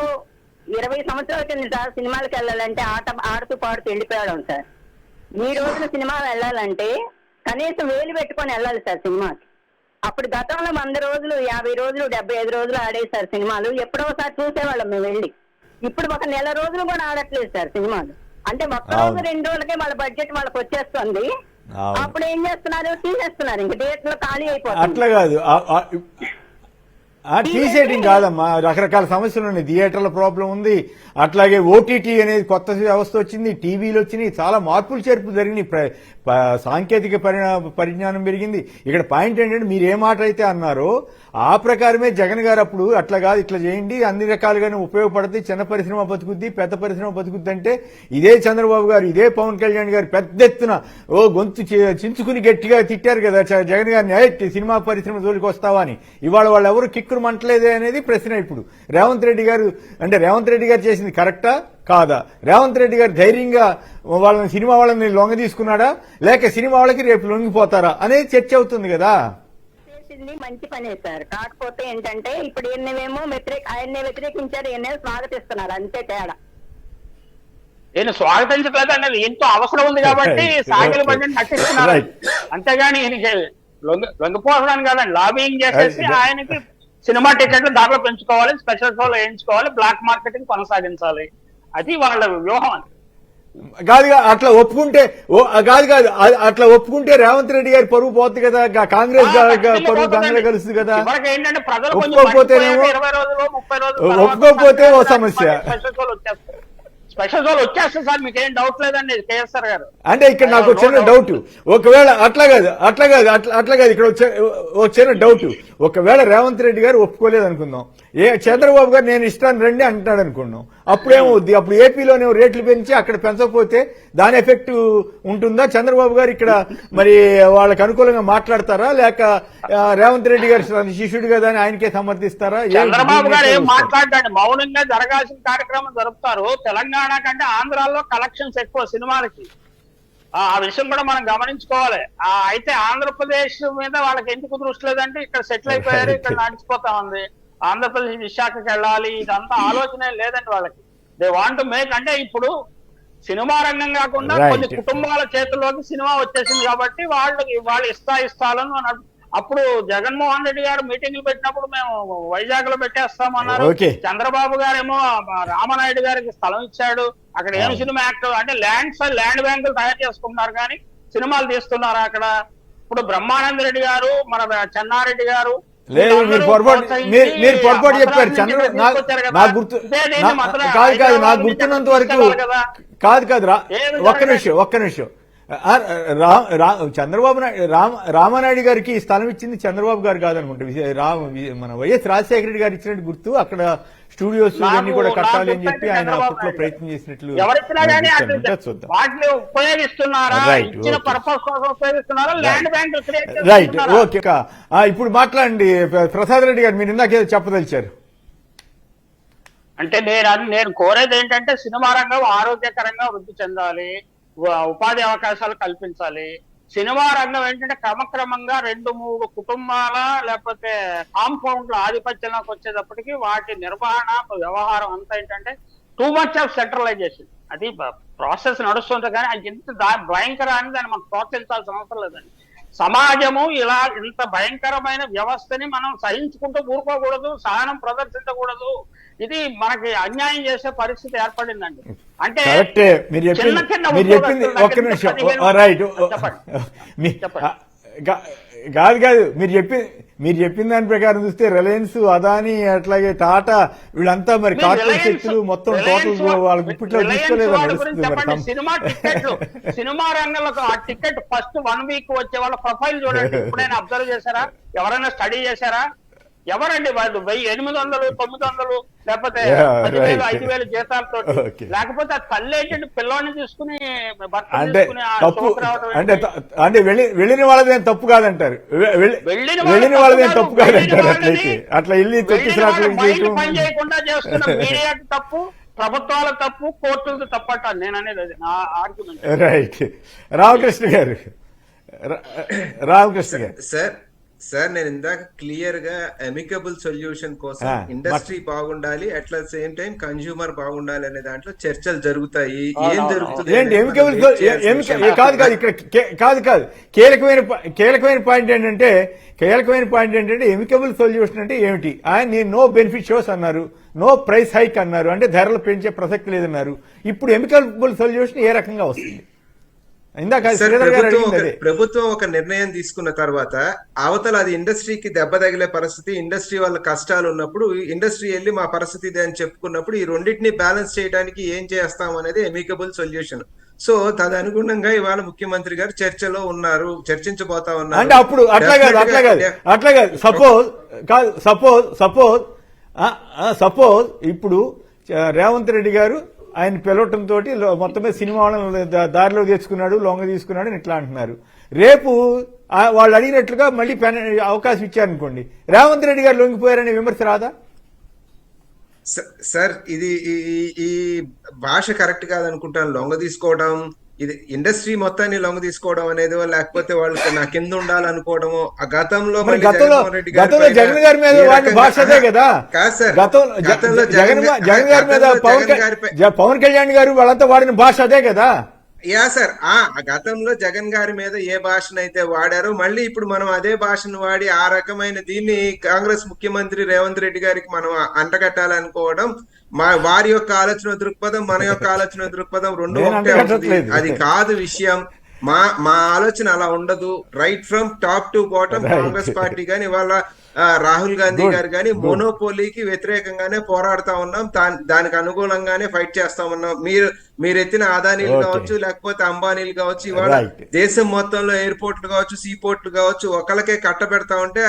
20 సంవత్సరాల కింద సార్ సినిమాలకు వెళ్ళాలంటే ఆడుతూ పాడుతూ వెళ్ళిపోవడం సార్. ఈ రోజున సినిమా వెళ్ళాలంటే కనీసం 1000 పెట్టుకొని వెళ్ళాలి సార్ సినిమాకి. అప్పుడు గతంలో 100 రోజులు, 50 రోజులు, 75 రోజులు ఆడేసారు సినిమాలు. ఎప్పుడోసారి చూసేవాళ్ళం మేము వెళ్ళి. ఇప్పుడు 1 నెల రోజులు కూడా ఆడట్లేదు సార్ సినిమాలు. అంటే 1 రోజు 2 రోజులకే వాళ్ళ బడ్జెట్ వాళ్ళకి వచ్చేస్తుంది. అప్పుడు ఏం చేస్తున్నారు, తీసేస్తున్నారు. ఇంక థియేటర్ లో ఖాళీ అయిపోతుంది. అట్లా కాదు, తీసేయడం కాదమ్మా, రకరకాల సమస్యలు ఉన్నాయి. థియేటర్ల ప్రాబ్లం ఉంది, అట్లాగే ఓటీటీ అనేది కొత్త వ్యవస్థ వచ్చింది, టీవీలు వచ్చినాయి, చాలా మార్పులు చేర్పులు జరిగినాయి, సాంకేతిక పరిజ్ఞానం పెరిగింది. ఇక్కడ పాయింట్ ఏంటంటే మీరు ఏ మాట అయితే అన్నారో ఆ ప్రకారమే జగన్ గారు అప్పుడు అట్లా కాదు ఇట్లా చేయండి, అన్ని రకాలుగానే ఉపయోగపడుతుంది, చిన్న పరిశ్రమ బతుకుద్ది, పెద్ద పరిశ్రమ బతుకుద్ది అంటే ఇదే చంద్రబాబు గారు, ఇదే పవన్ కళ్యాణ్ గారు పెద్ద ఎత్తున గొంతు చించుకుని గట్టిగా తిట్టారు కదా జగన్ గారిని, సినిమా పరిశ్రమ జోలికి వస్తావా అని. ఇవాళ వాళ్ళు ఎవరు కిక్కురు మంటలేదే అనేది ప్రశ్న. ఇప్పుడు రేవంత్ రెడ్డి గారు చేసింది కరెక్టా కాదా? రేవంత్ రెడ్డి గారు ధైర్యంగా సినిమా వాళ్ళని లొంగ తీసుకున్నాడా, లేక సినిమా వాళ్ళకి రేపు లొంగిపోతారా అనేది చర్చ అవుతుంది కదా. చేసింది మంచి పనే సార్. కాకపోతే ఏంటంటే ఇప్పుడు ఎన్నేమో ఆయన్నే వ్యతిరేకించారు, ఎన్నే స్వాగతిస్తున్నారు, అంతే తేడా. నేను స్వాగతించట్లేదండి, ఎంతో అవసరం ఉంది కాబట్టి సాగిల బండిని నటిస్తున్నారు, అంతేగాని లొంగిపోవడానికి కాదండి. లాబింగ్ చేసేసి ఆయనకి సినిమా టికెట్లు దాంట్లో పెంచుకోవాలి, స్పెషల్ షోలు వేయించుకోవాలి, బ్లాక్ మార్కెటింగ్ కొనసాగించాలి, అది వాళ్ళ వ్యూహం. కాదు అట్లా ఒప్పుకుంటే అట్లా ఒప్పుకుంటే రేవంత్ రెడ్డి గారి పరువు పోతుంది కదా, కాంగ్రెస్ పరువు గంగలో కలుస్తుంది కదా. ఏంటంటే ప్రజలు ఒప్పుకోకపోతేనేమో 20 రోజులు 30 రోజులు ఒప్పుకోకపోతే ఓ సమస్య. స్పెషల్ షోలు వచ్చేస్తాయి సార్, మీకేం డౌట్ లేదండి కేఎస్ఆర్ గారు. అంటే ఇక్కడ నాకు వచ్చిన డౌట్, ఒకవేళ అట్లా కాదు ఇక్కడ వచ్చిన డౌట్, ఒకవేళ రేవంత్ రెడ్డి గారు ఒప్పుకోలేదు అనుకుందాం, చంద్రబాబు గారు నేను ఇష్టాన్ని రండి అంటున్నాడు అనుకున్నాం, అప్పుడేమవుద్ది? అప్పుడు ఏపీలోనే రేట్లు పెంచి అక్కడ పెంచకపోతే దాని ఎఫెక్ట్ ఉంటుందా? చంద్రబాబు గారు ఇక్కడ మరి వాళ్ళకి అనుకూలంగా మాట్లాడతారా, లేక రేవంత్ రెడ్డి గారు శిష్యుడు కదా అని ఆయనకే సమర్థిస్తారా? చంద్రబాబు గారు ఏం మాట్లాడండి, మౌనంగా జరగాల్సిన కార్యక్రమం జరుపుతారు. తెలంగాణ కంటే ఆంధ్రాలో కలెక్షన్స్ ఎక్కువ సినిమాలకి, ఆ విషయం కూడా మనం గమనించుకోవాలి. అయితే ఆంధ్రప్రదేశ్ మీద వాళ్ళకి ఎందుకు దృష్టి లేదంటే ఇక్కడ సెటిల్ అయిపోయారు, ఇక్కడ నడిచిపోతా ఉంది. ఆంధ్రప్రదేశ్ విశాఖకి వెళ్ళాలి, ఇదంతా ఆలోచన లేదండి వాళ్ళకి. దే వాంట్ టు మేక్, అంటే ఇప్పుడు సినిమా రంగం కాకుండా కొన్ని కుటుంబాల చేతుల్లోకి సినిమా వచ్చేసింది కాబట్టి వాళ్ళు ఇష్టాలను అప్పుడు జగన్మోహన్ రెడ్డి గారు మీటింగ్లు పెట్టినప్పుడు మేము వైజాగ్ లో పెట్టేస్తామన్నారు. చంద్రబాబు గారేమో రామనాయుడు గారికి స్థలం ఇచ్చాడు, అక్కడ ఏం సినిమా యాక్టర్ అంటే ల్యాండ్ బ్యాంకులు తయారు చేసుకుంటున్నారు కానీ సినిమాలు తీస్తున్నారు అక్కడ. ఇప్పుడు బ్రహ్మానంద రెడ్డి గారు, మన చెన్నారెడ్డి గారు, లేదు మీరు పొరపాటు చెప్పారు. నాకు గుర్తున్నంత వరకు కాదు ఒక్క నిమిషం చంద్రబాబు రామానాయుడు గారికి స్థలం ఇచ్చింది చంద్రబాబు గారు కాదనుకుంటే, మన వైఎస్ రాజశేఖర రెడ్డి గారు ఇచ్చినట్టు గుర్తు. అక్కడ స్టూడియోస్ ఇవన్నీ కూడా కట్టాలి అని చెప్పి ఆయన అప్పట్లో ప్రయత్నం చేసినట్లు రైట్. ఓకే, ఇప్పుడు మాట్లాడండి ప్రసాద్ రెడ్డి గారు, మీరు ఇందాక చెప్పదలిచారు. అంటే నేను కోరేది ఏంటంటే సినిమా రంగం ఆరోగ్యకరంగా వృద్ధి చెందాలి, ఉపాధి అవకాశాలు కల్పించాలి. సినిమా రంగం ఏంటంటే క్రమక్రమంగా 2-3 కుటుంబాల లేకపోతే కాంపౌండ్ల ఆధిపత్యంలోకి వచ్చేటప్పటికి వాటి నిర్వహణ వ్యవహారం అంతా ఏంటంటే టూ మచ్ ఆఫ్ సెంట్రలైజేషన్. అది ప్రాసెస్ నడుస్తుంటే కానీ అది ఎంత భయంకరాన్ని దాన్ని మనం ప్రోత్సహించాల్సిన అవసరం లేదండి. సమాజము ఇలా ఇంత భయంకరమైన వ్యవస్థని మనం సహించుకుంటూ ఊరుకోకూడదు, సహనం ప్రదర్శించకూడదు. ఇది మనకి అన్యాయం చేసే పరిస్థితి ఏర్పడిందండి. అంటే కరెక్టే మీరు చెప్పింది ఒక్క నిమిషం రైట్ కాదు మీరు చెప్పిన దాని ప్రకారం చూస్తే రిలయన్స్, అదానీ, అట్లాగే టాటా వీళ్ళంతా మరి కార్పొరేట్ శక్తులు మొత్తం టోటల్ వాళ్ళ గుప్పిట్లో చెప్పండి. సినిమా టికెట్లు, సినిమా రంగంలో ఆ టికెట్ ఫస్ట్ 1 వీక్ వచ్చే వాళ్ళ ప్రొఫైల్ చూడండి. ఎప్పుడైనా అబ్జర్వ్ చేశారా? ఎవరైనా స్టడీ చేశారా? ఎవరండి వాళ్ళు 1800, 900 లేకపోతే 10,000, 5,000 జీతాలతో, లేకపోతే ఆ తల్లి ఏంటంటే పిల్లోని తీసుకుని అంటే తప్పు అంటే వెళ్ళిన వాళ్ళదేం తప్పు కాదంటారు, వెళ్ళిన వాళ్ళదేం తప్పు కాదంటారు. అట్లయితే అట్లా వెళ్ళి పని చేయకుండా చేస్తున్న మీడియా తప్పు, ప్రభుత్వాల తప్పు, కోర్టులది తప్పు అంటారు. నేను అనేది అది నా ఆర్గ్యుమెంట్. రైట్. రామకృష్ణ గారు సార్ నేను ఇందాక క్లియర్ గా అమికబుల్ సొల్యూషన్ కోసం ఇండస్ట్రీ బాగుండాలి, at the same time consumer బాగుండాలి అనే దాంట్లో చర్చలు జరుగుతాయి. ఏం జరుగుతుంది కాదు కీలకమైన పాయింట్ ఏంటంటే ఎమికబుల్ సొల్యూషన్ అంటే ఏమిటి? ఆయన నో బెనిఫిట్ షోస్ అన్నారు, నో ప్రైస్ హైక్ అన్నారు, అంటే ధరలు పెంచే ప్రసక్తి లేదన్నారు. ఇప్పుడు ఎమికబుల్ సొల్యూషన్ ఏ రకంగా వస్తుంది? ప్రభుత్వం ఒక నిర్ణయం తీసుకున్న తర్వాత అవతల అది ఇండస్ట్రీకి దెబ్బ తగిలే పరిస్థితి, ఇండస్ట్రీ వాళ్ళ కష్టాలు ఉన్నప్పుడు ఇండస్ట్రీ వెళ్ళి మా పరిస్థితి ఇది అని చెప్పుకున్నప్పుడు ఈ రెండింటిని బ్యాలెన్స్ చేయడానికి ఏం చేస్తాం అనేది ఎమికబుల్ సొల్యూషన్. సో తదనుగుణంగా ఇవాళ ముఖ్యమంత్రి గారు చర్చలో ఉన్నారు, చర్చించబోతా ఉన్నారు. అంటే అప్పుడు అట్లా కాదు సపోజ్ ఇప్పుడు రేవంత్ రెడ్డి గారు ఆయన పిలవటంతో మొత్తమే సినిమా వాళ్ళని దారిలో తెచ్చుకున్నాడు, లొంగ తీసుకున్నాడు అని ఇట్లా అంటున్నారు. రేపు వాళ్ళు అడిగినట్లుగా మళ్ళీ అవకాశం ఇచ్చారనుకోండి, రేవంత్ రెడ్డి గారు లొంగిపోయారనే విమర్శ రాదా? సార్ ఇది ఈ భాష కరెక్ట్ కాదనుకుంటాను. లొంగ తీసుకోవడం, ఇది ఇండస్ట్రీ మొత్తాన్ని లొంగ తీసుకోవడం అనేది, లేకపోతే వాళ్ళకి నా కింద ఉండాలనుకోవడము. ఆ గతంలో జగన్ గారి మీద భాష అదే కదా. గతంలో జగన్ గారి మీద పవన్ కళ్యాణ్ గారు వాళ్ళంతా వాడిన భాష అదే కదా. యా సార్, ఆ గతంలో జగన్ గారి మీద ఏ భాషనైతే వాడారో మళ్ళీ ఇప్పుడు మనం అదే భాషను వాడి ఆ రకమైన దీన్ని కాంగ్రెస్ ముఖ్యమంత్రి రేవంత్ రెడ్డి గారికి మనం అంటగట్టాలనుకోవడం, వారి యొక్క ఆలోచన దృక్పథం, మన యొక్క ఆలోచన దృక్పథం రెండు ఒకటే అవుతుంది. అది కాదు విషయం. మా ఆలోచన అలా ఉండదు. Right from top to bottom Congress party గాని ఇవాళ రాహుల్ గాంధీ గారు కానీ మోనోపోలీకి వ్యతిరేకంగానే పోరాడుతా ఉన్నాం, దానికి అనుకూలంగానే ఫైట్ చేస్తా ఉన్నాం. మీరు ఎత్తిన అదానీలు కావచ్చు, లేకపోతే అంబానీలు కావచ్చు, ఇవాళ దేశం మొత్తంలో ఎయిర్పోర్ట్లు కావచ్చు, సీ పోర్ట్లు కావచ్చు, ఒకళ్ళకే కట్టబెడతా ఉంటే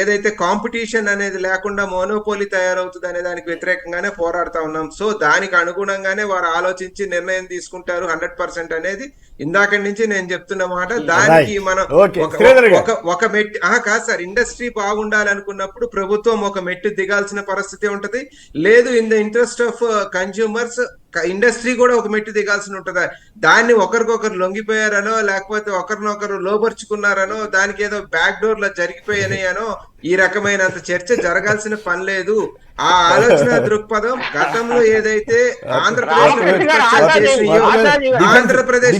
ఏదైతే కాంపిటీషన్ అనేది లేకుండా మోనోపోలీ తయారవుతుంది అనే దానికి వ్యతిరేకంగానే పోరాడుతా ఉన్నాం. సో దానికి అనుగుణంగానే వారు ఆలోచించి నిర్ణయం తీసుకుంటారు 100% అనేది ఇందాక నుంచి నేను చెప్తున్న మాట. దానికి మనం ఒక మెట్టు కాదు సార్, ఇండస్ట్రీ బాగుండాలనుకున్నప్పుడు ప్రభుత్వం ఒక మెట్టు దిగాల్సిన పరిస్థితి ఉంటది. లేదు in the interest of consumers industry కూడా ఒక మెట్టు దిగాల్సి ఉంటదా. దాన్ని ఒకరికొకరు లొంగిపోయారనో, లేకపోతే ఒకరినొకరు లోపరుచుకున్నారనో, దానికి ఏదో బ్యాక్ డోర్ లో జరిగిపోయానో ఈ రకమైనంత చర్చ జరగాల్సిన పని లేదు. ఆ ఆలోచన దృక్పథం గతంలో ఏదైతే ఆంధ్రప్రదేశ్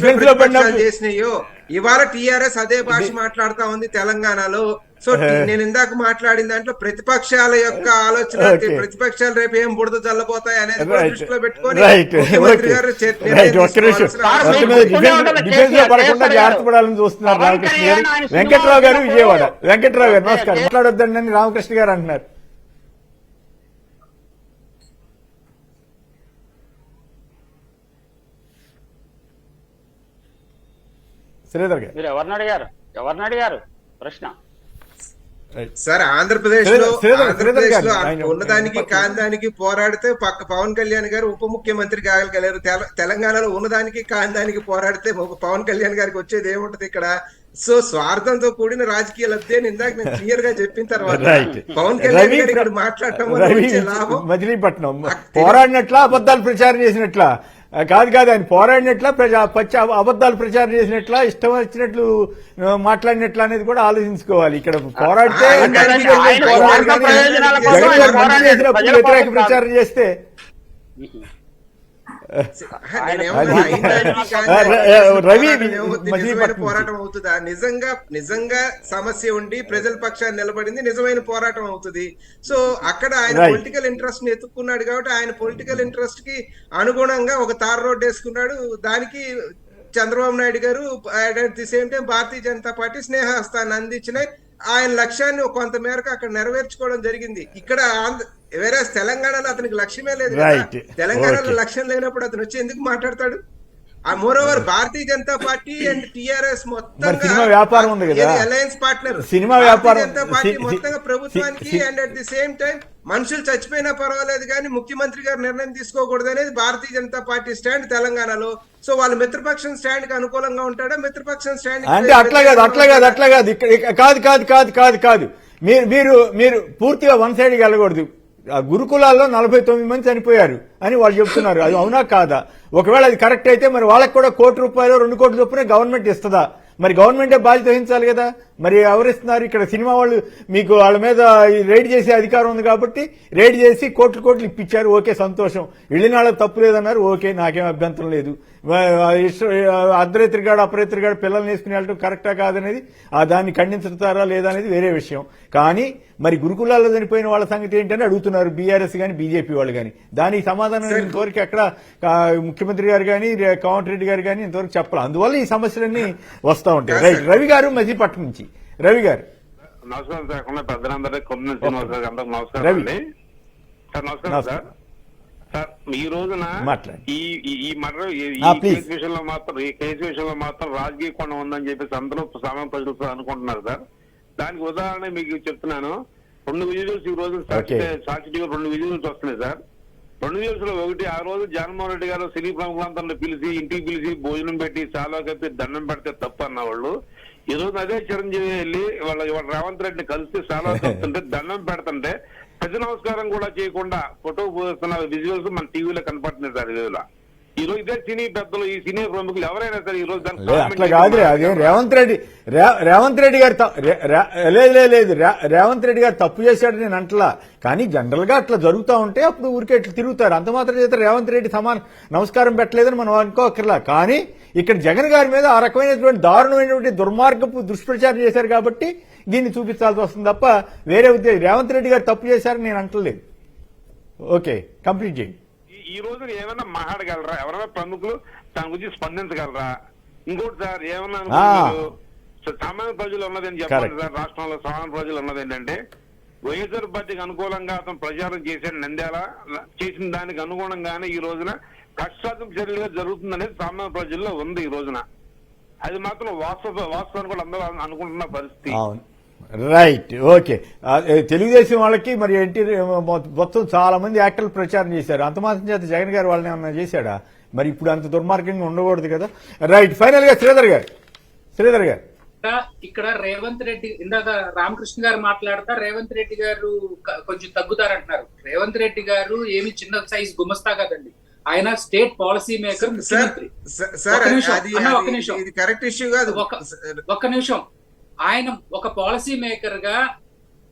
చేసినాయో ఇవాళ టీఆర్ఎస్ అదే భాష మాట్లాడుతా ఉంది తెలంగాణలో. సో నేను ఇందాక మాట్లాడిన దాంట్లో ప్రతిపక్షాల యొక్క ఆలోచన, ప్రతిపక్షాలు రేపు ఏం బుడద చల్లబోతాయి అనేది దృష్టిలో పెట్టుకొని ముఖ్యమంత్రి గారు చూస్తున్నారు. వెంకట్రావు గారు విజయవాడ. వెంకట్రావు గారు నమస్కారం. మాట్లాడొద్దండి రామకృష్ణ గారు అంటున్నారు. శ్రీధర్ గారు మీరు ఎవరిని అడిగారు ప్రశ్న? సార్ ఆంధ్రప్రదేశ్ లో ఉన్నదానికి కాందానికి పోరాడితే పక్క పవన్ కళ్యాణ్ గారు ఉప ముఖ్యమంత్రి కాగలిగారు. తెలంగాణలో ఉన్నదానికి కాందానికి పోరాడితే పవన్ కళ్యాణ్ గారికి వచ్చేది ఏముంటది ఇక్కడ? సో స్వార్థంతో కూడిన రాజకీయ లబ్ధి అని ఇందాక నేను క్లియర్ గా చెప్పిన తర్వాత పవన్ కళ్యాణ్ గారు ఇక్కడ మాట్లాడటం మచిలీపట్నం పోరాడినట్లా అబద్ధాలు ప్రచారం చేసినట్లా కాదు ఆయన పోరాడినట్లా అబద్ధాలు ప్రచారం చేసినట్లా ఇష్టం వచ్చినట్లు మాట్లాడినట్లా అనేది కూడా ఆలోచించుకోవాలి. ఇక్కడ పోరాడితే వ్యతిరేక ప్రచారం చేస్తే నేనేమన్నా అయిందానికి కానీ రవి ఏమవుతుంది? నిజమైన పోరాటం అవుతుందా? నిజంగా సమస్య ఉండి ప్రజల పక్షాన్ని నిలబడింది నిజమైన పోరాటం అవుతుంది. సో అక్కడ ఆయన పొలిటికల్ ఇంట్రెస్ట్ ని ఎత్తుక్కున్నాడు కాబట్టి ఆయన పొలిటికల్ ఇంట్రెస్ట్ కి అనుగుణంగా ఒక తార్ రోడ్ వేసుకున్నాడు. దానికి Chandrababu Naidu garu at the same time Bharatiya Janata Party స్నేహహస్తాన్ని అందించినాయి. ఆయన లక్ష్యాన్ని కొంత మేరకు అక్కడ నెరవేర్చుకోవడం జరిగింది. ఇక్కడ వేరే తెలంగాణలో అతనికి లక్ష్యమే లేదు కదా. తెలంగాణలో లక్ష్యం లేనప్పుడు అతను వచ్చి ఎందుకు మాట్లాడతాడు? More over Bharatiya Janata party and TRS మొత్తంగా వ్యాపారం ఉంది కదా, అలయన్స్ పార్ట్నర్. సినిమా వ్యాపారం జనతా పార్టీ మొత్తంగా ప్రభుత్వానికి and at the same time మనుషులు చచ్చిపోయినా పర్వాలేదు కానీ ముఖ్యమంత్రి గారు నిర్ణయం తీసుకోకూడదు అనేది భారతీయ జనతా పార్టీ స్టాండ్ తెలంగాణలో. సో వాళ్ళు మిత్రపక్షం స్టాండ్ కి అనుకూలంగా ఉంటాడా? మిత్రపక్షం స్టాండ్ అంటే అట్లా కాదు కాదు. మీరు పూర్తిగా వన్ సైడ్కి వెళ్ళకూడదు. గురుకులాల్లో 49 మంది చనిపోయారు అని వాళ్ళు చెప్తున్నారు. అది అవునా కాదా? ఒకవేళ అది కరెక్ట్ అయితే మరి వాళ్ళకి కూడా ₹1 కోటి 2 కోట్ల చొప్పున గవర్నమెంట్ ఇస్తుందా? మరి గవర్నమెంటే బాధ్యత వహించాలి కదా. మరి ఎవరిస్తున్నారు? ఇక్కడ సినిమా వాళ్ళు మీకు వాళ్ళ మీద రైడ్ చేసే అధికారం ఉంది కాబట్టి రైడ్ చేసి కోట్లు ఇప్పించారు. ఓకే, సంతోషం. వెళ్ళిన వాళ్ళకి తప్పు లేదన్నారు. ఓకే, నాకేం అభ్యంతరం లేదు. అర్ధరేత్రిగాడు అపరేత్రిగాడు పిల్లల్ని వేసుకుని వెళ్ళడం కరెక్టా కాదనేది దాన్ని ఖండించుతారా లేదా అనేది వేరే విషయం. కానీ మరి గురుకులాల్లో చనిపోయిన వాళ్ళ సంగతి ఏంటని అడుగుతున్నారు బీఆర్ఎస్ కానీ బీజేపీ వాళ్ళు కానీ. దానికి సమాధానం ఇంతవరకు ఎక్కడ ముఖ్యమంత్రి గారు కానీ కోమటిరెడ్డి గారు కానీ ఇంతవరకు చెప్పాలి. అందువల్ల ఈ సమస్యలన్నీ వస్తూ ఉంటాయి. రైట్, రవి గారు మజిపట్నం నుంచి. రవి గారు నమస్కారం సార్. పెద్దలందరికీ కొమ్మినేని శ్రీనివాస్ గారికి అందరికి నమస్కారం అండి. సార్ నమస్కారం సార్. సార్ ఈ రోజున ఈ మర్డర్ కేసు విషయంలో మాత్రం రాజకీయ కోణం ఉందని చెప్పేసి అందరూ సామాన్య ప్రజలు అనుకుంటున్నారు సార్. దానికి ఉదాహరణ మీకు చెప్తున్నాను. 2 విజువల్స్ ఈ రోజు సాక్షి టీవీ 2 విజువల్స్ వస్తున్నాయి సార్. 2 విజువల్స్ లో ఒకటి, ఆ రోజు జగన్మోహన్ రెడ్డి గారు సినీ ప్రముఖులందరినీ పిలిచి ఇంటికి పిలిచి భోజనం పెట్టి చాలా కప్పి దండం పెడితే తప్పు అన్నవాళ్ళు. ఈ రోజు అదే చిరంజీవి వెళ్ళి వాళ్ళ రేవంత్ రెడ్డిని కలిసి చాలా కప్పుతుంటే దండం పెడుతుంటే పెద్ద నమస్కారం కూడా చేయకుండా ఫోటో పోస్తున్న విజువల్స్ మన టీవీలో కనపడుతున్నాయి సార్. ఈ రోజు ఇదే సినీ పెద్దలు, ఈ సినీ ప్రముఖులు ఎవరైనా సరే ఈ రోజు అట్లా కాదు. అదే రేవంత్ రెడ్డి గారు లేదు రేవంత్ రెడ్డి గారు తప్పు చేశాడు నేను అంటలా. కానీ జనరల్ గా అట్లా జరుగుతూ ఉంటే అప్పుడు ఊరికే ఇట్లా తిరుగుతారు. అంత మాత్రం చేస్తే రేవంత్ రెడ్డి నమస్కారం పెట్టలేదని మనం అనుకోకర్లా. కానీ ఇక్కడ జగన్ గారి మీద ఆ రకమైనటువంటి దారుణమైనటువంటి దుర్మార్గపు దుష్ప్రచారం చేశారు కాబట్టి దీన్ని చూపించాల్సి వస్తుంది తప్ప వేరే ఉద్దేశం. రేవంత్ రెడ్డి గారు తప్పు చేశారని నేను అంటలేదు. ఓకే, కంప్లీట్ చేయండి. ఈ రోజు ఏమైనా మాట్లాడగలరా? ఎవరైనా ప్రముఖులు దాని గురించి స్పందించగలరా? ఇంకోటి సార్, ఏమన్నా సామాన్య ప్రజలు ఉన్నదని చెప్పండి సార్. రాష్ట్రంలో సామాన్య ప్రజలు ఉన్నది ఏంటంటే వైఎస్ఆర్ పార్టీకి అనుకూలంగా అతను ప్రచారం చేశాడు. నంద్యాల చేసిన దానికి అనుగుణంగానే ఈ రోజున కష్టాత్మక చర్యలుగా జరుగుతుందనేది సామాన్య ప్రజల్లో ఉంది ఈ రోజున. అది మాత్రం వాస్తవాన్ని కూడా అందరూ అనుకుంటున్న పరిస్థితి. Right, okay. తెలుగుదేశం వాళ్ళకి మరి మొత్తం చాలా మంది యాక్టర్లు ప్రచారం చేశారు. అంత మాత్రం చేత జగన్ గారు వాళ్ళని ఏమన్నా చేశాడా? మరి ఇప్పుడు అంత దుర్మార్గంగా ఉండకూడదు కదా. రైట్, ఫైనల్ గా శ్రీధర్ గారు ఇక్కడ రేవంత్ రెడ్డి ఇందాక రామకృష్ణ గారు మాట్లాడతా రేవంత్ రెడ్డి గారు కొంచెం తగ్గుతారంటున్నారు. రేవంత్ రెడ్డి గారు ఏమి చిన్న సైజ్ గుమస్తా కదండి. ఆయన స్టేట్ పాలసీ మేకర్, ముఖ్యమంత్రి. ఒక్క నిమిషం. ఆయన ఒక పాలసీ మేకర్ గా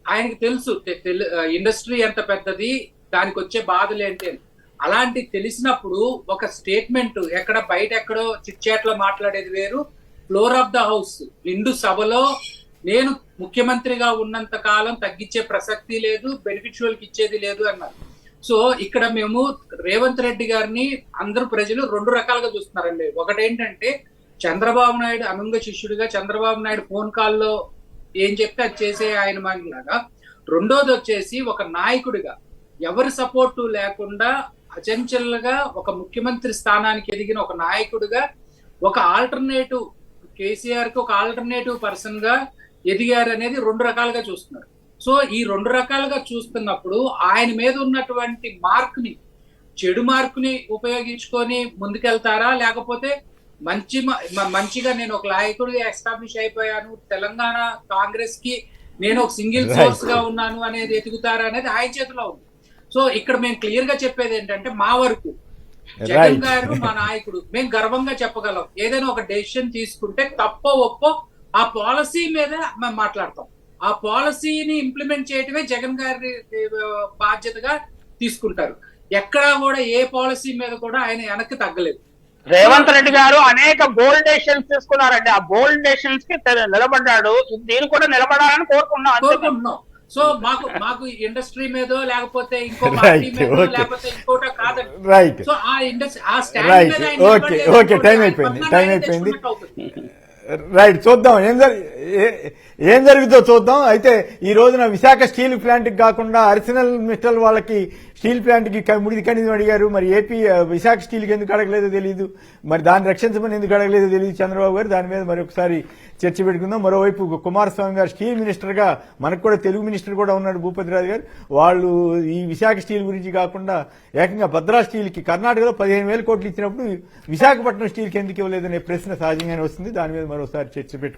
ఆయనకి తెలుసు ఇండస్ట్రీ ఎంత పెద్దది, దానికి వచ్చే బాధలు ఏంటి అని. అలాంటి తెలిసినప్పుడు ఒక స్టేట్మెంట్ ఎక్కడ బయట ఎక్కడో చిట్చాట్లో మాట్లాడేది వేరు, ఫ్లోర్ ఆఫ్ ద హౌస్ నిండు సభలో నేను ముఖ్యమంత్రిగా ఉన్నంత కాలం తగ్గించే ప్రసక్తి లేదు, బెనిఫిషియల్కి ఇచ్చేది లేదు అన్నారు. సో ఇక్కడ మేము రేవంత్ రెడ్డి గారిని అందరూ ప్రజలు 2 రకాలుగా చూస్తున్నారండి. ఒకటేంటంటే చంద్రబాబు నాయుడు అనంగ శిష్యుడిగా చంద్రబాబు నాయుడు ఫోన్ కాల్లో ఏం చెప్తే అది చేసే ఆయన మాట్లాగా. రెండోది వచ్చేసి ఒక నాయకుడిగా ఎవరి సపోర్టు లేకుండా అచంచల్గా ఒక ముఖ్యమంత్రి స్థానానికి ఎదిగిన ఒక నాయకుడిగా ఒక ఆల్టర్నేటివ్ కేసీఆర్ కి ఒక ఆల్టర్నేటివ్ పర్సన్ గా ఎదిగారు అనేది 2 రకాలుగా చూస్తున్నారు. సో ఈ 2 రకాలుగా చూస్తున్నప్పుడు ఆయన మీద ఉన్నటువంటి చెడు మార్కుని ఉపయోగించుకొని ముందుకెళ్తారా, లేకపోతే మంచిగా నేను ఒక నాయకుడిగా ఎస్టాబ్లిష్ అయిపోయాను, తెలంగాణ కాంగ్రెస్ కి నేను ఒక సింగిల్ సోర్స్ గా ఉన్నాను అనేది ఎదుగుతారా అనేది ఆయన చేతిలో ఉంది. సో ఇక్కడ మేము క్లియర్ గా చెప్పేది ఏంటంటే మా వరకు జగన్ గారు మా నాయకుడు, మేము గర్వంగా చెప్పగలం. ఏదైనా ఒక డెసిషన్ తీసుకుంటే తప్పో ఒప్పో ఆ పాలసీ మీద మేము మాట్లాడతాం. ఆ పాలసీని ఇంప్లిమెంట్ చేయటమే జగన్ గారి బాధ్యతగా తీసుకుంటారు. ఎక్కడా కూడా ఏ పాలసీ మీద కూడా ఆయన వెనక్కి తగ్గలేదు. రేవంత్ రెడ్డి గారు అనేక బోల్డ్ డెసిషన్స్ తీసుకున్నారండి. ఆ బోల్డ్ డెసిషన్స్ కి నిలబడ్డాడు. దీన్ని కూడా నిలబడాలని కోరుకున్నాం. సో మాకు ఇండస్ట్రీ మీదో లేకపోతే ఇంకో పార్టీ మీదో లేకపోతే ఇంకోటో కాదండి. రైట్, సో ఆ ఇండస్ట్రీ ఆ స్టాండ్ మీద ఆయన ఓకే, నిలబడలేదు. టైం అయిపోయింది. తెచ్చుకున్నట్టు అవుతుంది. రైట్, చూద్దాం ఏం జరుగుతుందో చూద్దాం. అయితే ఈ రోజున విశాఖ స్టీల్ ప్లాంట్ కి కాకుండా అర్సెనల్ మెటల్ వాళ్ళకి స్టీల్ ప్లాంట్ కి ముడి ఖనిజం అడిగారు. మరి ఏపీ విశాఖ స్టీల్ కి ఎందుకు అడగలేదో తెలియదు, మరి దాన్ని రక్షించమని ఎందుకు అడగలేదో తెలియదు చంద్రబాబు గారు. దాని మీద మరొకసారి చర్చ పెట్టుకుందాం. మరోవైపు కుమారస్వామి గారు స్టీల్ మినిస్టర్ గా, మనకు కూడా తెలుగు మినిస్టర్ కూడా ఉన్నాడు భూపతిరాజు గారు, వాళ్ళు ఈ విశాఖ స్టీల్ గురించి కాకుండా ఏకంగా భద్రా స్టీల్ కి కర్ణాటకలో 15,000 కోట్లు ఇచ్చినప్పుడు విశాఖపట్నం స్టీల్ కి ఎందుకు ఇవ్వలేదనే ప్రశ్న సహజంగానే వస్తుంది. దాని మీద మరోసారి చర్చ పెట్టుకుందాం.